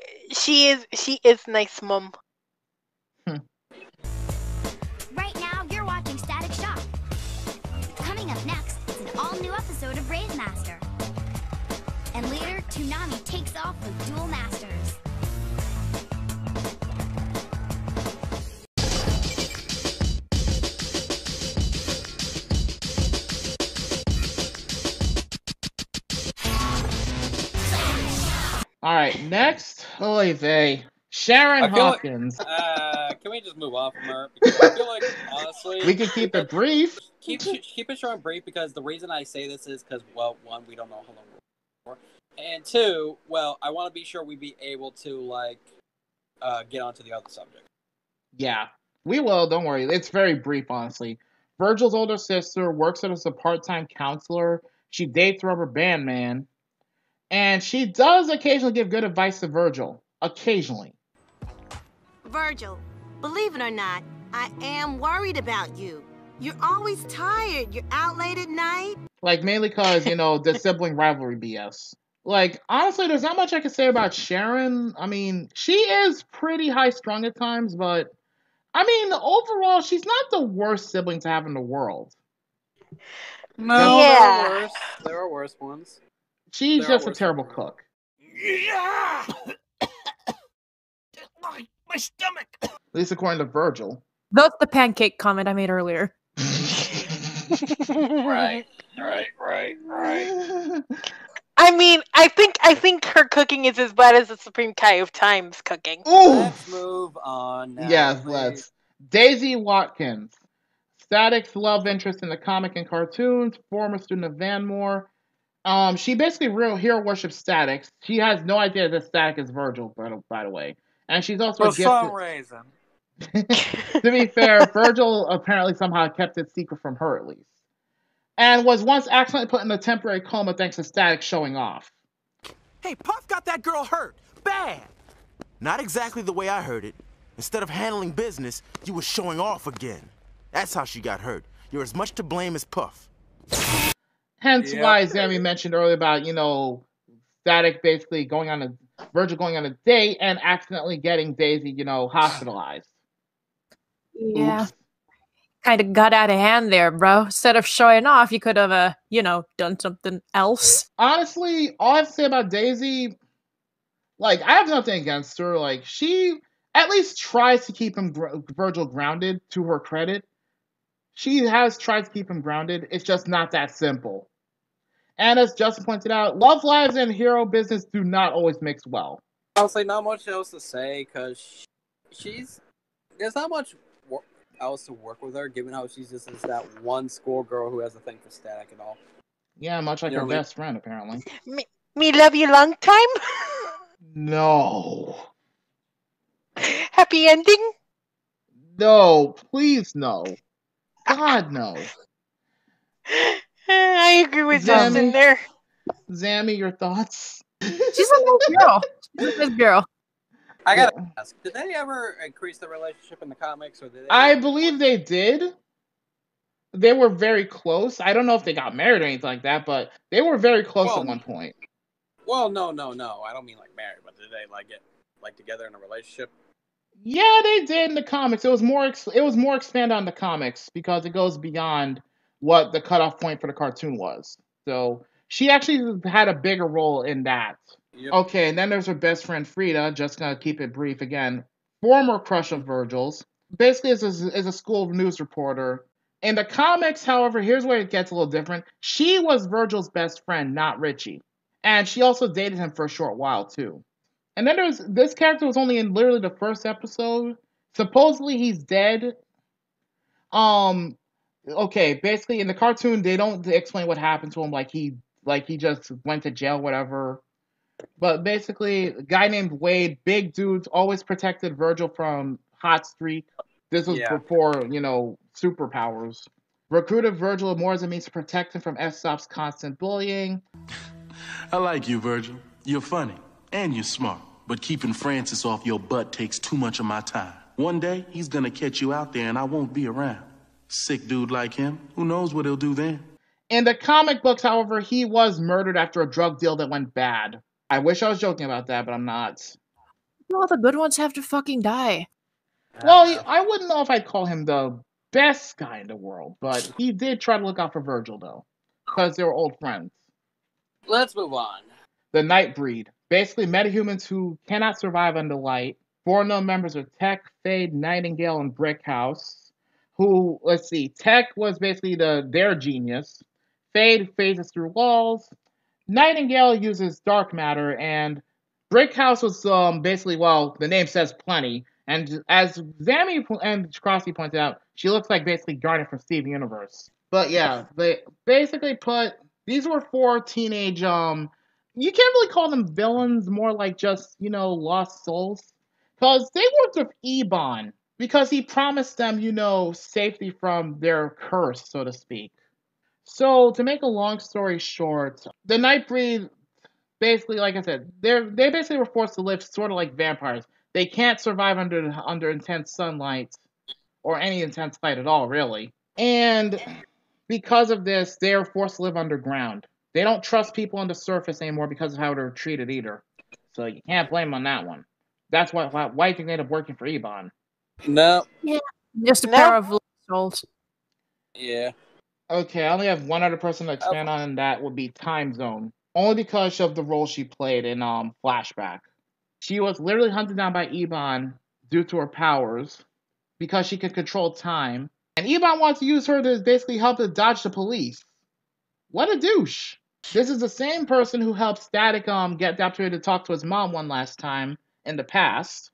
is nice, mom. Right now, you're watching Static Shock. Coming up next is an all-new episode of Raise Master. And later, Toonami takes off with Dual Masters. alright, next, holy vey. Sharon Hawkins. Can we just move on from her? Because I feel like, honestly... We can keep it brief. Keep it short and brief, because the reason I say this is because, well, one, we don't know how long we're for. And two, well, I want to be sure we be able to, like, get on to the other subject. Yeah, we will, don't worry. It's very brief, honestly. Virgil's older sister works as a part-time counselor. She dates Rubberband Man. And she does occasionally give good advice to Virgil. Occasionally. Virgil, believe it or not, I am worried about you. You're always tired. You're out late at night. Like, mainly because, the sibling rivalry BS. Like, honestly, there's not much I can say about Sharon. I mean, she is pretty high-strung at times, but, I mean, overall, she's not the worst sibling to have in the world. No, yeah. There are worse ones. She's just a terrible cook. Yeah! My stomach! At least according to Virgil. That's the pancake comment I made earlier. Right. I mean, I think her cooking is as bad as the Supreme Kai of Time's cooking. Ooh! Let's move on now. Yes, please. let's. Daisy Watkins. Static's love interest in the comic and cartoons, former student of Vanmore. She basically hero worships Static. She has no idea that Static is Virgil, by the way. And she's also For a gifted... some reason. To be fair, Virgil apparently somehow kept it secret from her, at least. And was once accidentally put in a temporary coma thanks to Static showing off. Hey, Puff got that girl hurt. Bad. Not exactly the way I heard it. Instead of handling business, you were showing off again. That's how she got hurt. You're as much to blame as Puff. Hence why Zammy mentioned earlier about, Static basically Virgil going on a date and accidentally getting Daisy, hospitalized. Yeah. Oops. Kind of got out of hand there, bro. Instead of showing off, you could have, done something else. Honestly, all I have to say about Daisy, like, I have nothing against her. Like, she at least tries to keep Virgil grounded, to her credit. She has tried to keep him grounded. It's just not that simple. And as Justin pointed out, love lives and hero business do not always mix well. Honestly, not much else to say, because there's not much else to work with her, given how she's just that one schoolgirl who has a thing for Static and all. Yeah, much like You know her what I mean? best friend, apparently. Me love you long time? No. Happy ending? No, please no. God, no. I agree with Justin Zammy, there. Zammy, your thoughts? She's a nice girl. She's a nice girl. I gotta ask, did they ever increase the relationship in the comics, or did they? I believe they did. They were very close. I don't know if they got married or anything like that, but they were very close at one point. Well, no. I don't mean like married, but did they like get like together in a relationship? Yeah, they did in the comics. It was more expanded on the comics because it goes beyond what the cutoff point for the cartoon was. So she actually had a bigger role in that. Yep. Okay, and then there's her best friend Frida. Just gonna keep it brief again. Former crush of Virgil's. Basically, is a school news reporter. In the comics, however, here's where it gets a little different. She was Virgil's best friend, not Richie, and she also dated him for a short while too. And then there's this character was only in literally the first episode. Supposedly he's dead. Okay, basically in the cartoon they don't explain what happened to him, like he just went to jail, whatever. But basically, a guy named Wade, big dudes, always protected Virgil from Hotstreak. This was before, superpowers. Recruited Virgil more as a means to protect him from Aesop's constant bullying. I like you, Virgil. You're funny, and you're smart. But keeping Francis off your butt takes too much of my time. One day, he's gonna catch you out there and I won't be around. Sick dude like him, who knows what he'll do then? In the comic books, however, he was murdered after a drug deal that went bad. I wish I was joking about that, but I'm not. All the good ones have to fucking die. Well, I wouldn't know if I'd call him the best guy in the world, but he did try to look out for Virgil, though, because they were old friends. Let's move on. The Nightbreed. Basically, metahumans who cannot survive under light. 4 known members are Tech, Fade, Nightingale, and Brickhouse. Who, let's see, Tech was basically their genius. Fade phases through walls. Nightingale uses dark matter, and Brickhouse was basically, well, the name says plenty. And as Zammy and Crossy pointed out, she looks like basically Garnet from Steven Universe. But yeah, they basically these were 4 teenage, you can't really call them villains, more like just, lost souls. Because they worked with Ebon, because he promised them, safety from their curse, so to speak. So, to make a long story short, the Nightbreed, basically, like I said, they basically were forced to live sort of like vampires. They can't survive under intense sunlight, or any intense light at all, really. And because of this, they are forced to live underground. They don't trust people on the surface anymore because of how they're treated either. So you can't blame them on that one. That's why you think they ended up working for Ebon. No. Yeah. Just a pair of souls. Yeah. Okay, I only have one other person to expand on, and that would be Time Zone. Only because of the role she played in Flashback. She was literally hunted down by Ebon due to her powers because she could control time. And Ebon wants to use her to basically help to dodge the police. What a douche. This is the same person who helped Static get the opportunity to talk to his mom one last time in the past.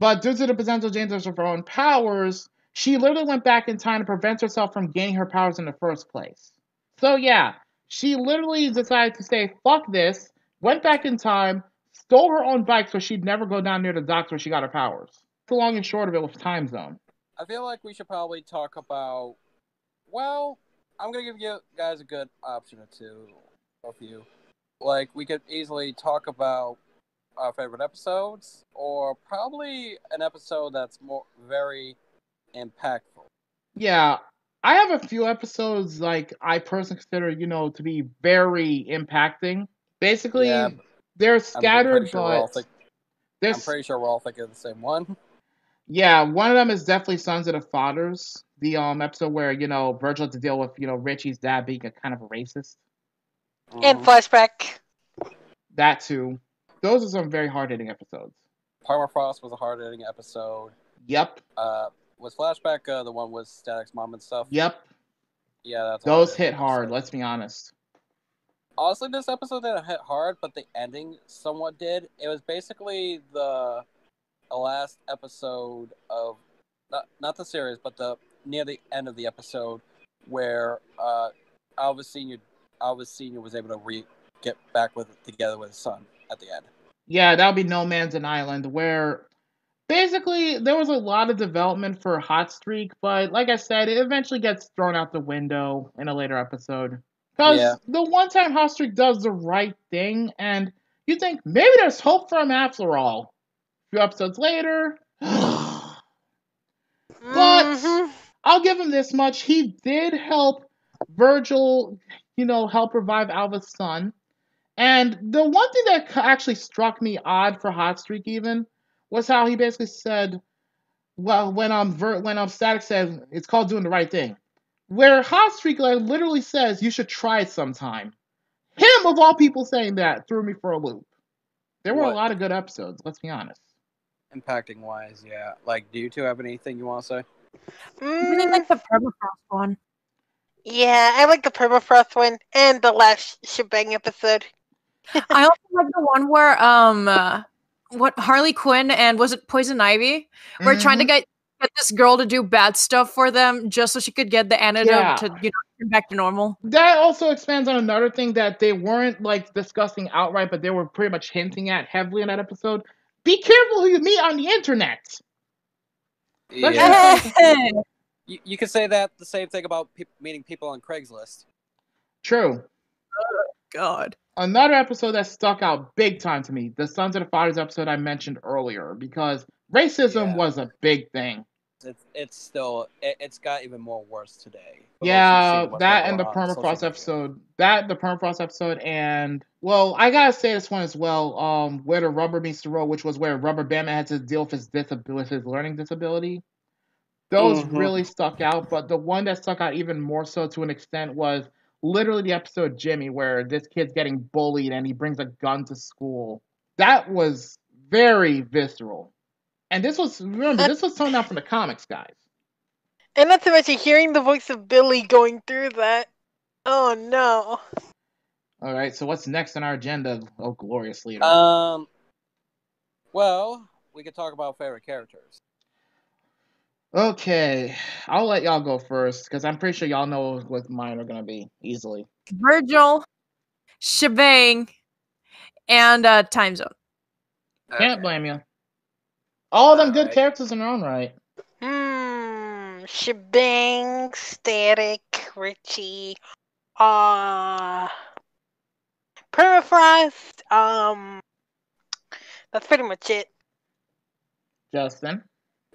But due to the potential dangers of her own powers, she literally went back in time to prevent herself from gaining her powers in the first place. So yeah, she literally decided to say, fuck this, went back in time, stole her own bike so she'd never go down near the docks where she got her powers. The long and short of it with Time Zone. I feel like we should probably talk about, well, I'm going to give you guys a good option or two, both of you. Like, we could easily talk about our favorite episodes, or probably an episode that's very impactful. Yeah, I have a few episodes, like, I personally consider, to be very impacting. Basically, they're scattered, but... I'm pretty sure we're all thinking of the same one. Yeah, one of them is definitely Sons of the Fathers. The episode where, Virgil had to deal with, Richie's dad being a kind of a racist. And Flashback. That too. Those are some very hard-hitting episodes. Permafrost was a hard-hitting episode. Yep. Was Flashback the one with Static's mom and stuff? Yep. Yeah, those hit hard, let's be honest. Honestly, this episode didn't hit hard, but the ending somewhat did. It was basically the last episode of, not the series, but near the end of the episode, where Alvas Sr. Alvas Senior was able to get back together with his son at the end. Yeah, that would be No Man's an Island, where basically there was a lot of development for Hotstreak, but like I said, it eventually gets thrown out the window in a later episode. Because the one time Hotstreak does the right thing, and you think maybe there's hope for him after all. A few episodes later, but I'll give him this much. He did help Virgil, help revive Alva's son. And the one thing that actually struck me odd for Hotstreak even was how he basically said, well, when Static said it's called doing the right thing, where Hotstreak literally says you should try it sometime. Him of all people saying that threw me for a loop. There were a lot of good episodes. Let's be honest. Impacting wise, yeah. Like, do you two have anything you want to say? I really like the permafrost one. Yeah, I like the permafrost one and the last Shebang episode. I also like the one where Harley Quinn and was it Poison Ivy were trying to get this girl to do bad stuff for them just so she could get the antidote to turn back to normal. That also expands on another thing that they weren't discussing outright, but they were pretty much hinting at heavily in that episode. Be careful who you meet on the internet. Yeah. You could say that the same thing about meeting people on Craigslist. True. Oh, God. Another episode that stuck out big time to me, the Sons of the Fathers episode I mentioned earlier, because racism was a big thing. It's got even more worse today. Yeah, that and the Permafrost episode. And well, I gotta say this one as well. Where the rubber meets the road, which was where Rubberband had to deal with his learning disability. Those really stuck out, but the one that stuck out even more so to an extent was literally the episode Jimmy, where this kid's getting bullied and he brings a gun to school. That was very visceral. And this was toned down from the comics, guys. And not to mention hearing the voice of Billy going through that. Oh no. Alright, so what's next on our agenda, oh glorious leader? Well, we could talk about favorite characters. Okay, I'll let y'all go first, because I'm pretty sure y'all know what mine are going to be, easily. Virgil, Shebang, and Time Zone. Can't blame you. All of them good characters in their own right. Shebang, Static, Richie, Permafrost, that's pretty much it. Justin?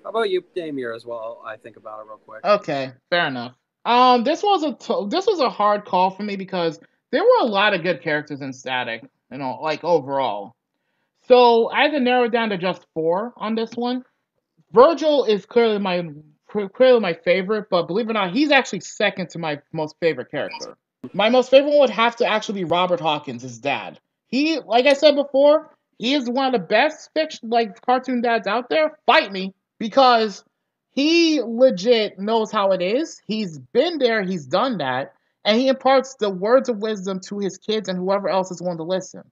How about you, Damir, as well? I think about it real quick. Okay, fair enough. This was a hard call for me because there were a lot of good characters in Static, overall. So I had to narrow it down to just 4 on this one. Virgil is clearly my favorite, but believe it or not, he's actually second to my most favorite character. My most favorite one would have to actually be Robert Hawkins, his dad. He, like I said before, he is one of the best cartoon dads out there. Fight me. Because he legit knows how it is. He's been there, he's done that, and he imparts the words of wisdom to his kids and whoever else is willing to listen.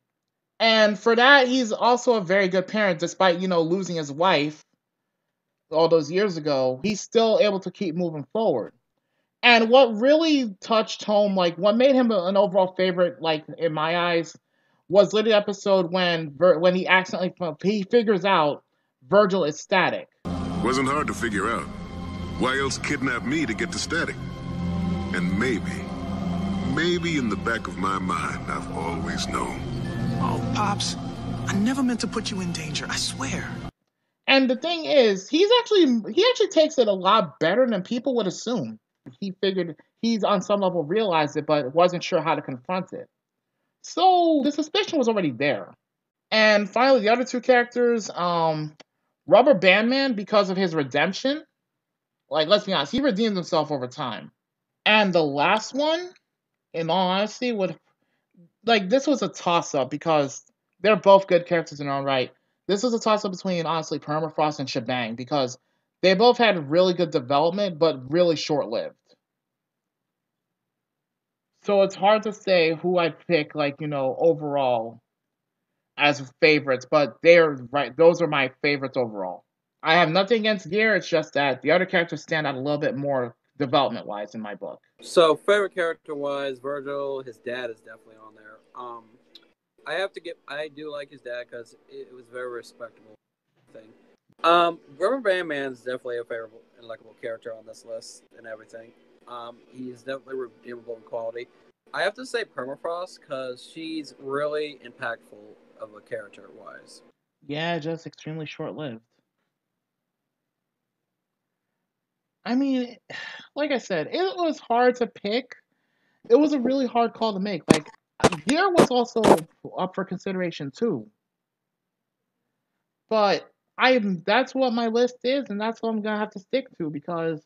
And for that, he's also a very good parent, despite, losing his wife all those years ago. He's still able to keep moving forward. And what really touched home, what made him an overall favorite, in my eyes, was literally the episode when he figures out Virgil is Static. Wasn't hard to figure out. Why else kidnap me to get to Static? And maybe in the back of my mind, I've always known. Oh, Pops, I never meant to put you in danger, I swear. And the thing is, he actually takes it a lot better than people would assume. He figured he's on some level realized it, but wasn't sure how to confront it. So the suspicion was already there. And finally, the other 2 characters, Rubber Bandman, because of his redemption, let's be honest, he redeemed himself over time. And the last one, in all honesty, this was a toss-up because they're both good characters in their own right. This was a toss-up between, honestly, Permafrost and Shebang because they both had really good development, but really short-lived. So it's hard to say who I'd pick, overall as favorites, but they're right. Those are my favorites overall. I have nothing against Gear. It's just that the other characters stand out a little bit more development-wise, in my book. So, favorite character-wise, Virgil, his dad is definitely on there. I do like his dad because it was a very respectable thing. Rubberband Man's definitely a favorable and likable character on this list and everything. He's definitely redeemable in quality. I have to say Permafrost because she's really impactful of a character-wise. Yeah, just extremely short-lived. I mean, like I said, it was hard to pick. It was a really hard call to make. Like, Gear was also up for consideration too. But that's what my list is, and that's what I'm gonna have to stick to because,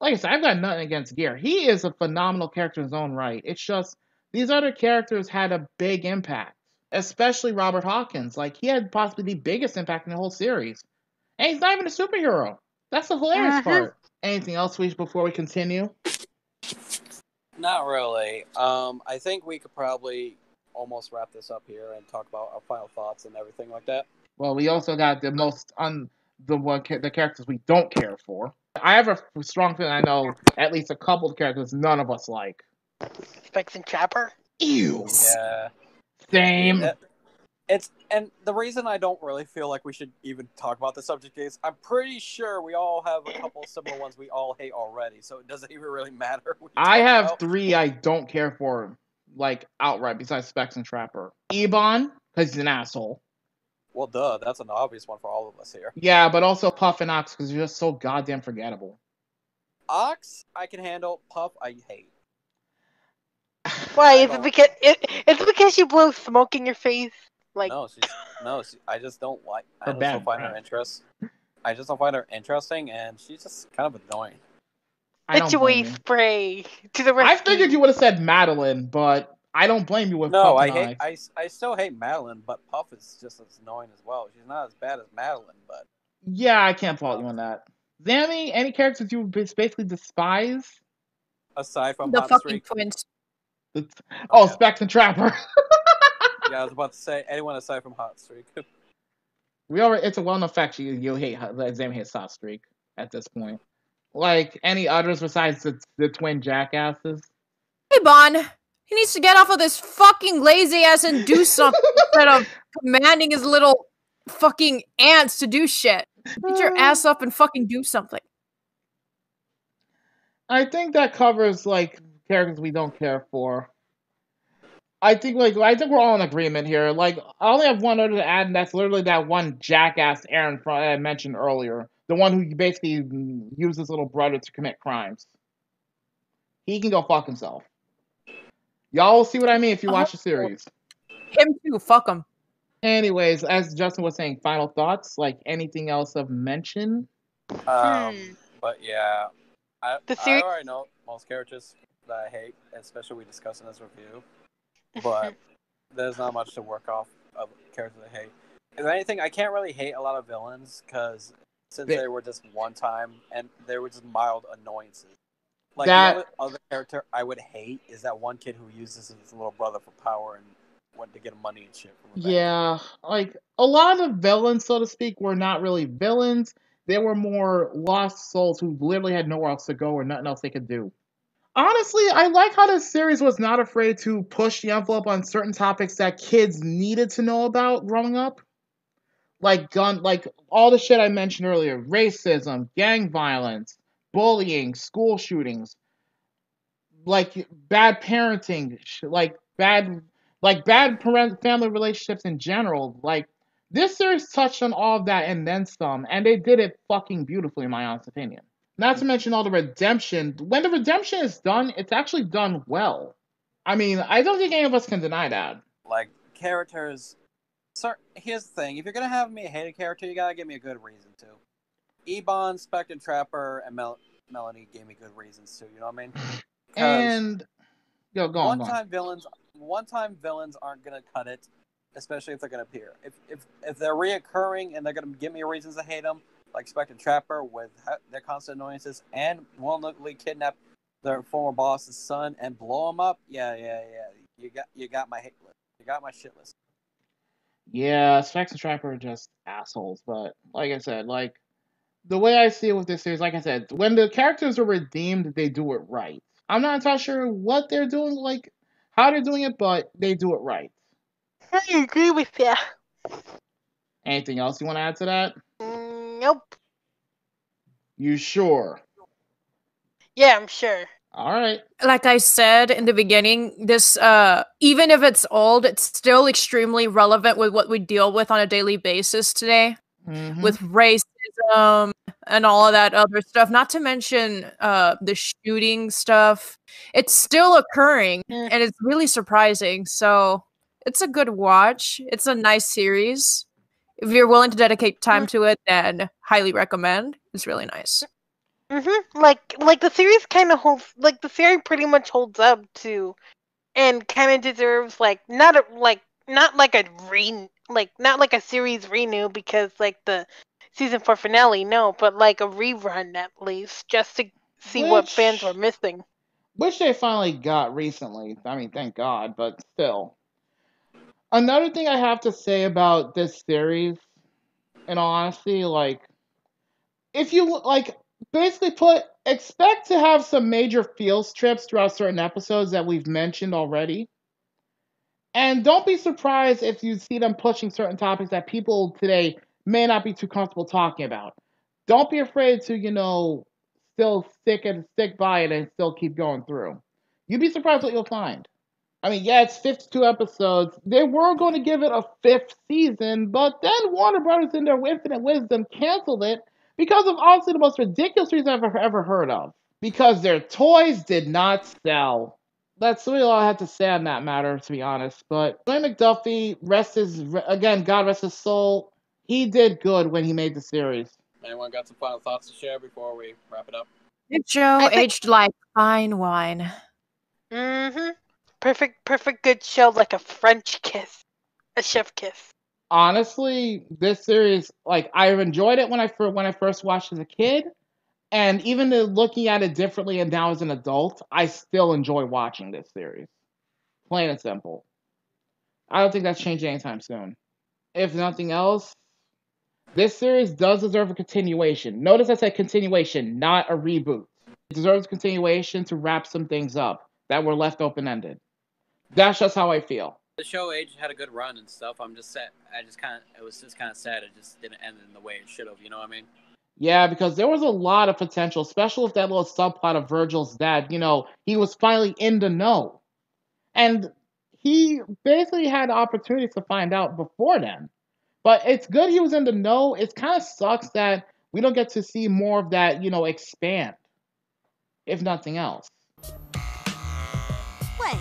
like I said, I've got nothing against Gear. He is a phenomenal character in his own right. It's just these other characters had a big impact, especially Robert Hawkins. Like, he had possibly the biggest impact in the whole series, and he's not even a superhero. That's the hilarious part. Anything else before we continue? Not really. I think we could probably almost wrap this up here and talk about our final thoughts and everything like that. Well, we also got the characters we don't care for. I have a strong feeling I know at least a couple of characters none of us like. Specs and Trapper? Ew. Yeah. Same. And the reason I don't really feel like we should even talk about the subject is I'm pretty sure we all have a couple similar ones we all hate already, so it doesn't even really matter. I have 3 I don't care for, like, outright, besides Specs and Trapper. Ebon, because he's an asshole. Well, duh, that's an obvious one for all of us here. Yeah, but also Puff and Ox, because they're just so goddamn forgettable. Ox, I can handle. Puff, I hate. Why? Is it because it's because you blow smoke in your face? Like I just don't like. I Her just bad don't find her breath. interest. I just don't find her interesting, and she's just kind of annoying. I don't blame Wave you. spray to the rescue. I figured you would have said Madeline, but I don't blame you with No, Puff I and hate. I still hate Madeline, but Puff is just as annoying as well. She's not as bad as Madeline, but Yeah, I can't fault you on that. Zammy, any characters you basically despise? aside from The fucking Hotstreak, twins. Specs and Trapper. yeah, I was about to say anyone aside from Hotstreak. It's a well-known fact you hate Zammy hates Hotstreak at this point. Like any others besides the twin jackasses? Hey, Bon. He needs to get off of this fucking lazy ass and do something instead of commanding his little fucking ants to do shit. Get your ass up and fucking do something. I think that covers like characters we don't care for. I think we're all in agreement here. Like, I only have one other to add, and that's literally that one jackass Aaron I mentioned earlier. The one who basically used his little brother to commit crimes. He can go fuck himself. Y'all will see what I mean if you watch the series. Him too, fuck him. Anyways, as Justin was saying, final thoughts? Like, anything else of mention? But yeah, I series- already know most characters that I hate, especially we discussed in this review. But there's not much to work off of characters I hate. If anything, I can't really hate a lot of villains because since they were just one time and they were just mild annoyances. Like the only other character I would hate is that one kid who uses his little brother for power and went to get money and shit from a bank. Yeah, like a lot of the villains, so to speak, were not really villains. They were more lost souls who literally had nowhere else to go or nothing else they could do. Honestly, I like how this series was not afraid to push the envelope on certain topics that kids needed to know about growing up. Like all the shit I mentioned earlier, racism, gang violence, bullying, school shootings, like bad parenting, family relationships in general. Like, this series touched on all of that and then some, and they did it fucking beautifully, in my honest opinion. Not to mention all the redemption. When the redemption is done, it's actually done well. I mean, I don't think any of us can deny that. Like, characters... Sir, here's the thing. If you're going to have me hate a character, you got to give me a good reason to. Ebon, Spectre Trapper, and Melanie gave me good reasons too, you know what I mean? And... Go on. One-time villains aren't going to cut it, especially if they're going to appear. If they're reoccurring and they're going to give me reasons to hate them, like Spectre Trapper with their constant annoyances and willingly kidnap their former boss's son and blow him up, yeah. You got my hate list. You got my shit list. Yeah, Specs and Trapper are just assholes, but like I said, like the way I see it with this series, like I said, when the characters are redeemed, they do it right. I'm not entirely sure what they're doing, like how they're doing it, but they do it right. I agree with you. Anything else you want to add to that? Nope. You sure? Yeah, I'm sure. All right. Like I said in the beginning, this even if it's old, it's still extremely relevant with what we deal with on a daily basis today, with racism and all of that other stuff. Not to mention the shooting stuff. It's still occurring, and it's really surprising. So it's a good watch. It's a nice series. If you're willing to dedicate time to it, then highly recommend. It's really nice. Like the series kind of holds, like the series pretty much holds up to, and kind of deserves not like a series renew, because like the season 4 finale, no, but like a rerun at least, just to see what fans were missing. Which they finally got recently. I mean, thank God, but still. Another thing I have to say about this series, in all honesty, like, if you, like, basically expect to have some major field trips throughout certain episodes that we've mentioned already. And don't be surprised if you see them pushing certain topics that people today may not be too comfortable talking about. Don't be afraid to, still stick by it and still keep going through. You'd be surprised what you'll find. I mean, yeah, it's 52 episodes. They were going to give it a 5th season, but then Warner Brothers, in their infinite wisdom, canceled it because of honestly the most ridiculous reason I've ever heard of. Because their toys did not sell. That's really all I have to say on that matter, to be honest. But Dwayne McDuffie, again, God rest his soul, he did good when he made the series. Anyone got some final thoughts to share before we wrap it up? Good show, aged like fine wine. Perfect good show, like a French kiss. A chef kiss. Honestly, this series, like, I've enjoyed it when I first watched as a kid, and even looking at it differently and now as an adult, I still enjoy watching this series. Plain and simple. I don't think that's changing anytime soon. If nothing else, this series does deserve a continuation. Notice I said continuation, not a reboot. It deserves a continuation to wrap some things up that were left open-ended. That's just how I feel. The show Age had a good run and stuff. I'm just sad. It was just kind of sad. It just didn't end in the way it should have. You know what I mean? Yeah, because there was a lot of potential, especially with that little subplot of Virgil's dad. He was finally in the know. And he basically had opportunities to find out before then. But it's good he was in the know. It kind of sucks that we don't get to see more of that, expand. If nothing else. Wait,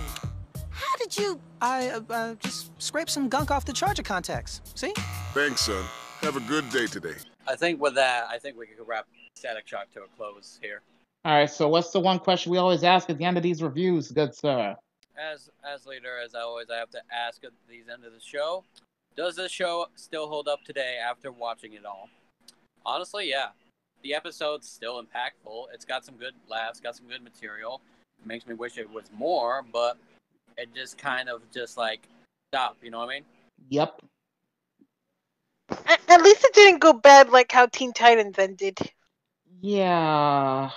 how did you... I just scraped some gunk off the charger contacts. See? Thanks, son. Have a good day today. I think with that, we could wrap Static Shock to a close here. All right, so what's the one question we always ask at the end of these reviews, good sir? As leader, as always, I have to ask at the end of the show, does this show still hold up today after watching it all? Honestly, yeah. The episode's still impactful. It's got some good laughs, got some good material. It makes me wish it was more, but it just kind of just like stop, you know what I mean? Yep. At least it didn't go bad like how Teen Titans ended. Yeah.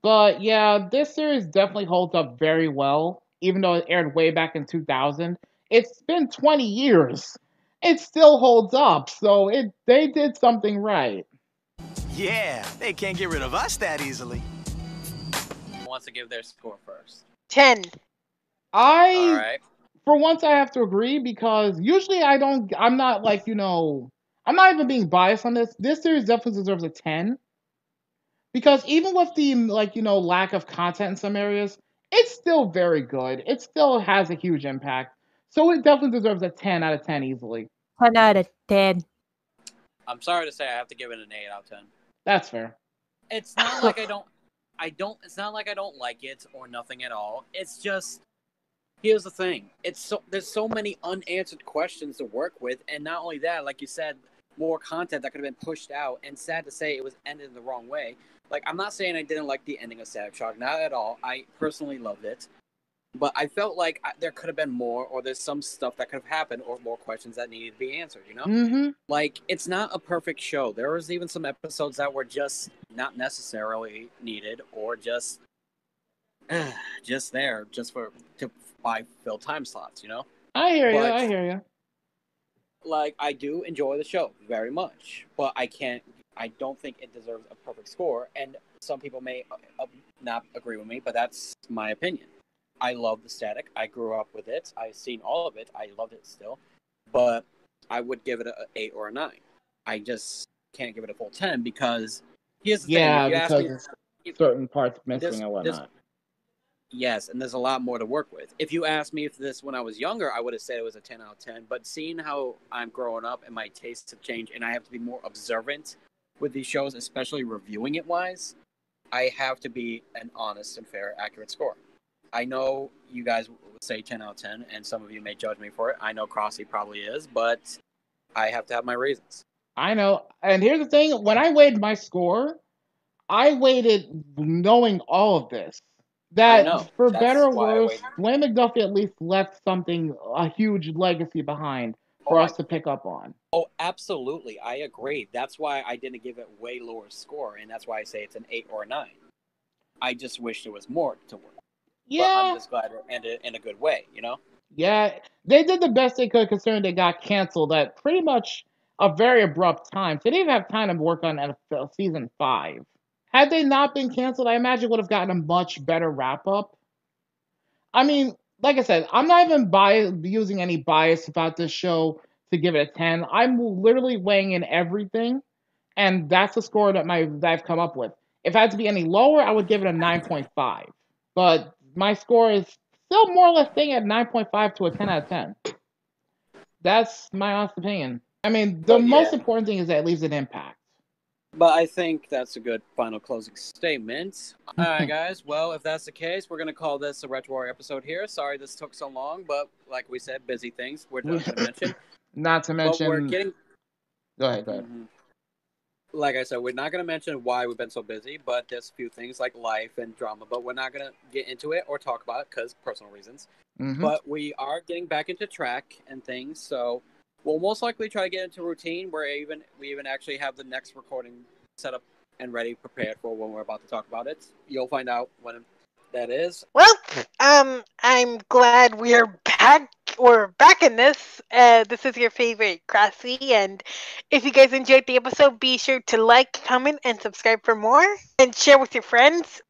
But yeah, this series definitely holds up very well, even though it aired way back in 2000. It's been 20 years. It still holds up, so they did something right. Yeah, they can't get rid of us that easily. Who wants to give their score first? 10. All right. For once, I have to agree, because usually I'm not like, I'm not even being biased on this. This series definitely deserves a 10. Because even with the, lack of content in some areas, it's still very good. It still has a huge impact. So it definitely deserves a 10 out of 10 easily. 10 out of 10. I'm sorry to say I have to give it an 8 out of 10. That's fair. It's not like it's not like I don't like it or nothing at all. It's just, here's the thing. There's so many unanswered questions to work with, and not only that, like you said, more content that could have been pushed out, and sad to say it was ended the wrong way. Like, I'm not saying I didn't like the ending of Static Shock, not at all. I personally loved it. But I felt like there could have been more, or there's some stuff that could have happened, or more questions that needed to be answered, you know? Mm-hmm. Like, it's not a perfect show. There was even some episodes that were just not necessarily needed, or just there, just to fill time slots, you know? I hear you. Like, I do enjoy the show very much, but I don't think it deserves a perfect score, and some people may not agree with me, but that's my opinion. I love the Static. I grew up with it. I've seen all of it. I loved it still. But I would give it an 8 or a 9. I just can't give it a full 10 because here's the thing. Yeah, because certain parts missing and whatnot. Yes, and there's a lot more to work with. If you asked me if this when I was younger, I would have said it was a 10 out of 10. But seeing how I'm growing up and my tastes have changed and I have to be more observant with these shows, especially reviewing it wise, I have to be an honest and fair, accurate score. I know you guys would say 10 out of 10, and some of you may judge me for it. I know Crossy probably is, but I have to have my reasons. I know. And here's the thing. When I weighed my score, I weighted knowing all of this. That, for better or worse, Dwayne McDuffie at least left a huge legacy behind for us to pick up on. Oh, absolutely. I agree. That's why I didn't give it way lower score, and that's why I say it's an 8 or a 9. I just wish there was more to work. Yeah. But I'm just glad it ended in a good way, you know? Yeah, they did the best they could considering they got canceled at pretty much a very abrupt time. So they didn't have time to work on NFL Season 5. Had they not been canceled, I imagine it would have gotten a much better wrap-up. I mean, like I said, I'm not even using any bias about this show to give it a 10. I'm literally weighing in everything, and that's the score that I've come up with. If it had to be any lower, I would give it a 9.5. But my score is still more or less staying at 9.5 to a 10 out of 10. That's my honest opinion. I mean, the most important thing is that it leaves an impact. But I think that's a good final closing statement. All right, guys. Well, if that's the case, we're going to call this a Retro Warrior episode here. Sorry this took so long, but like we said, busy things we're not going to mention. Not to mention... But we're getting... Go ahead. Mm-hmm. Like I said, we're not going to mention why we've been so busy, but there's a few things like life and drama, but we're not going to get into it or talk about it because personal reasons. Mm-hmm. But we are getting back into track and things, so we'll most likely try to get into routine where we even actually have the next recording set up and ready, prepared for when we're about to talk about it. You'll find out when that is. Well, I'm glad we're back. We're back in this. This is your favorite Crossy, and if you guys enjoyed the episode, be sure to like, comment, and subscribe for more, and share with your friends.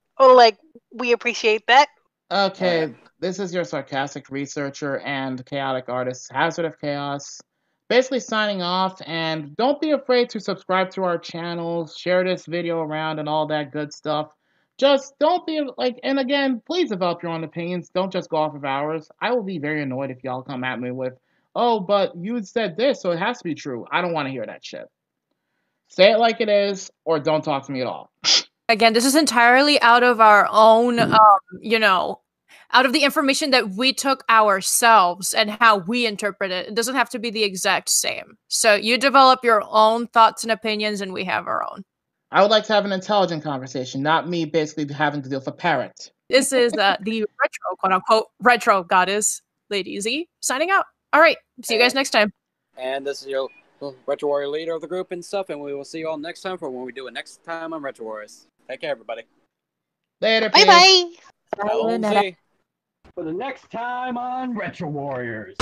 We appreciate that. Okay, this is your sarcastic researcher and chaotic artist, Hazard of Chaos. Basically signing off, and don't be afraid to subscribe to our channels, share this video around, and all that good stuff. Just don't be and again, please develop your own opinions. Don't just go off of ours. I will be very annoyed if y'all come at me with, oh, but you said this, so it has to be true. I don't want to hear that shit. Say it like it is, or don't talk to me at all. Again, this is entirely out of our own, out of the information that we took ourselves and how we interpret it. It doesn't have to be the exact same. So you develop your own thoughts and opinions, and we have our own. I would like to have an intelligent conversation, not me basically having to deal with a parrot. This is the retro, quote-unquote, retro goddess, Lady Z, signing out. All right, see you guys next time. And this is your Retro Warrior leader of the group and stuff, and we will see you all next time for when we do it next time on Retro Warriors. Take care, everybody. Later, bye-bye. For the next time on Retro Warriors.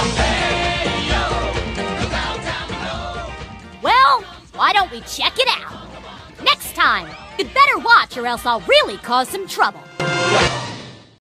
Well, why don't we check it out? Next time, you'd better watch or else I'll really cause some trouble.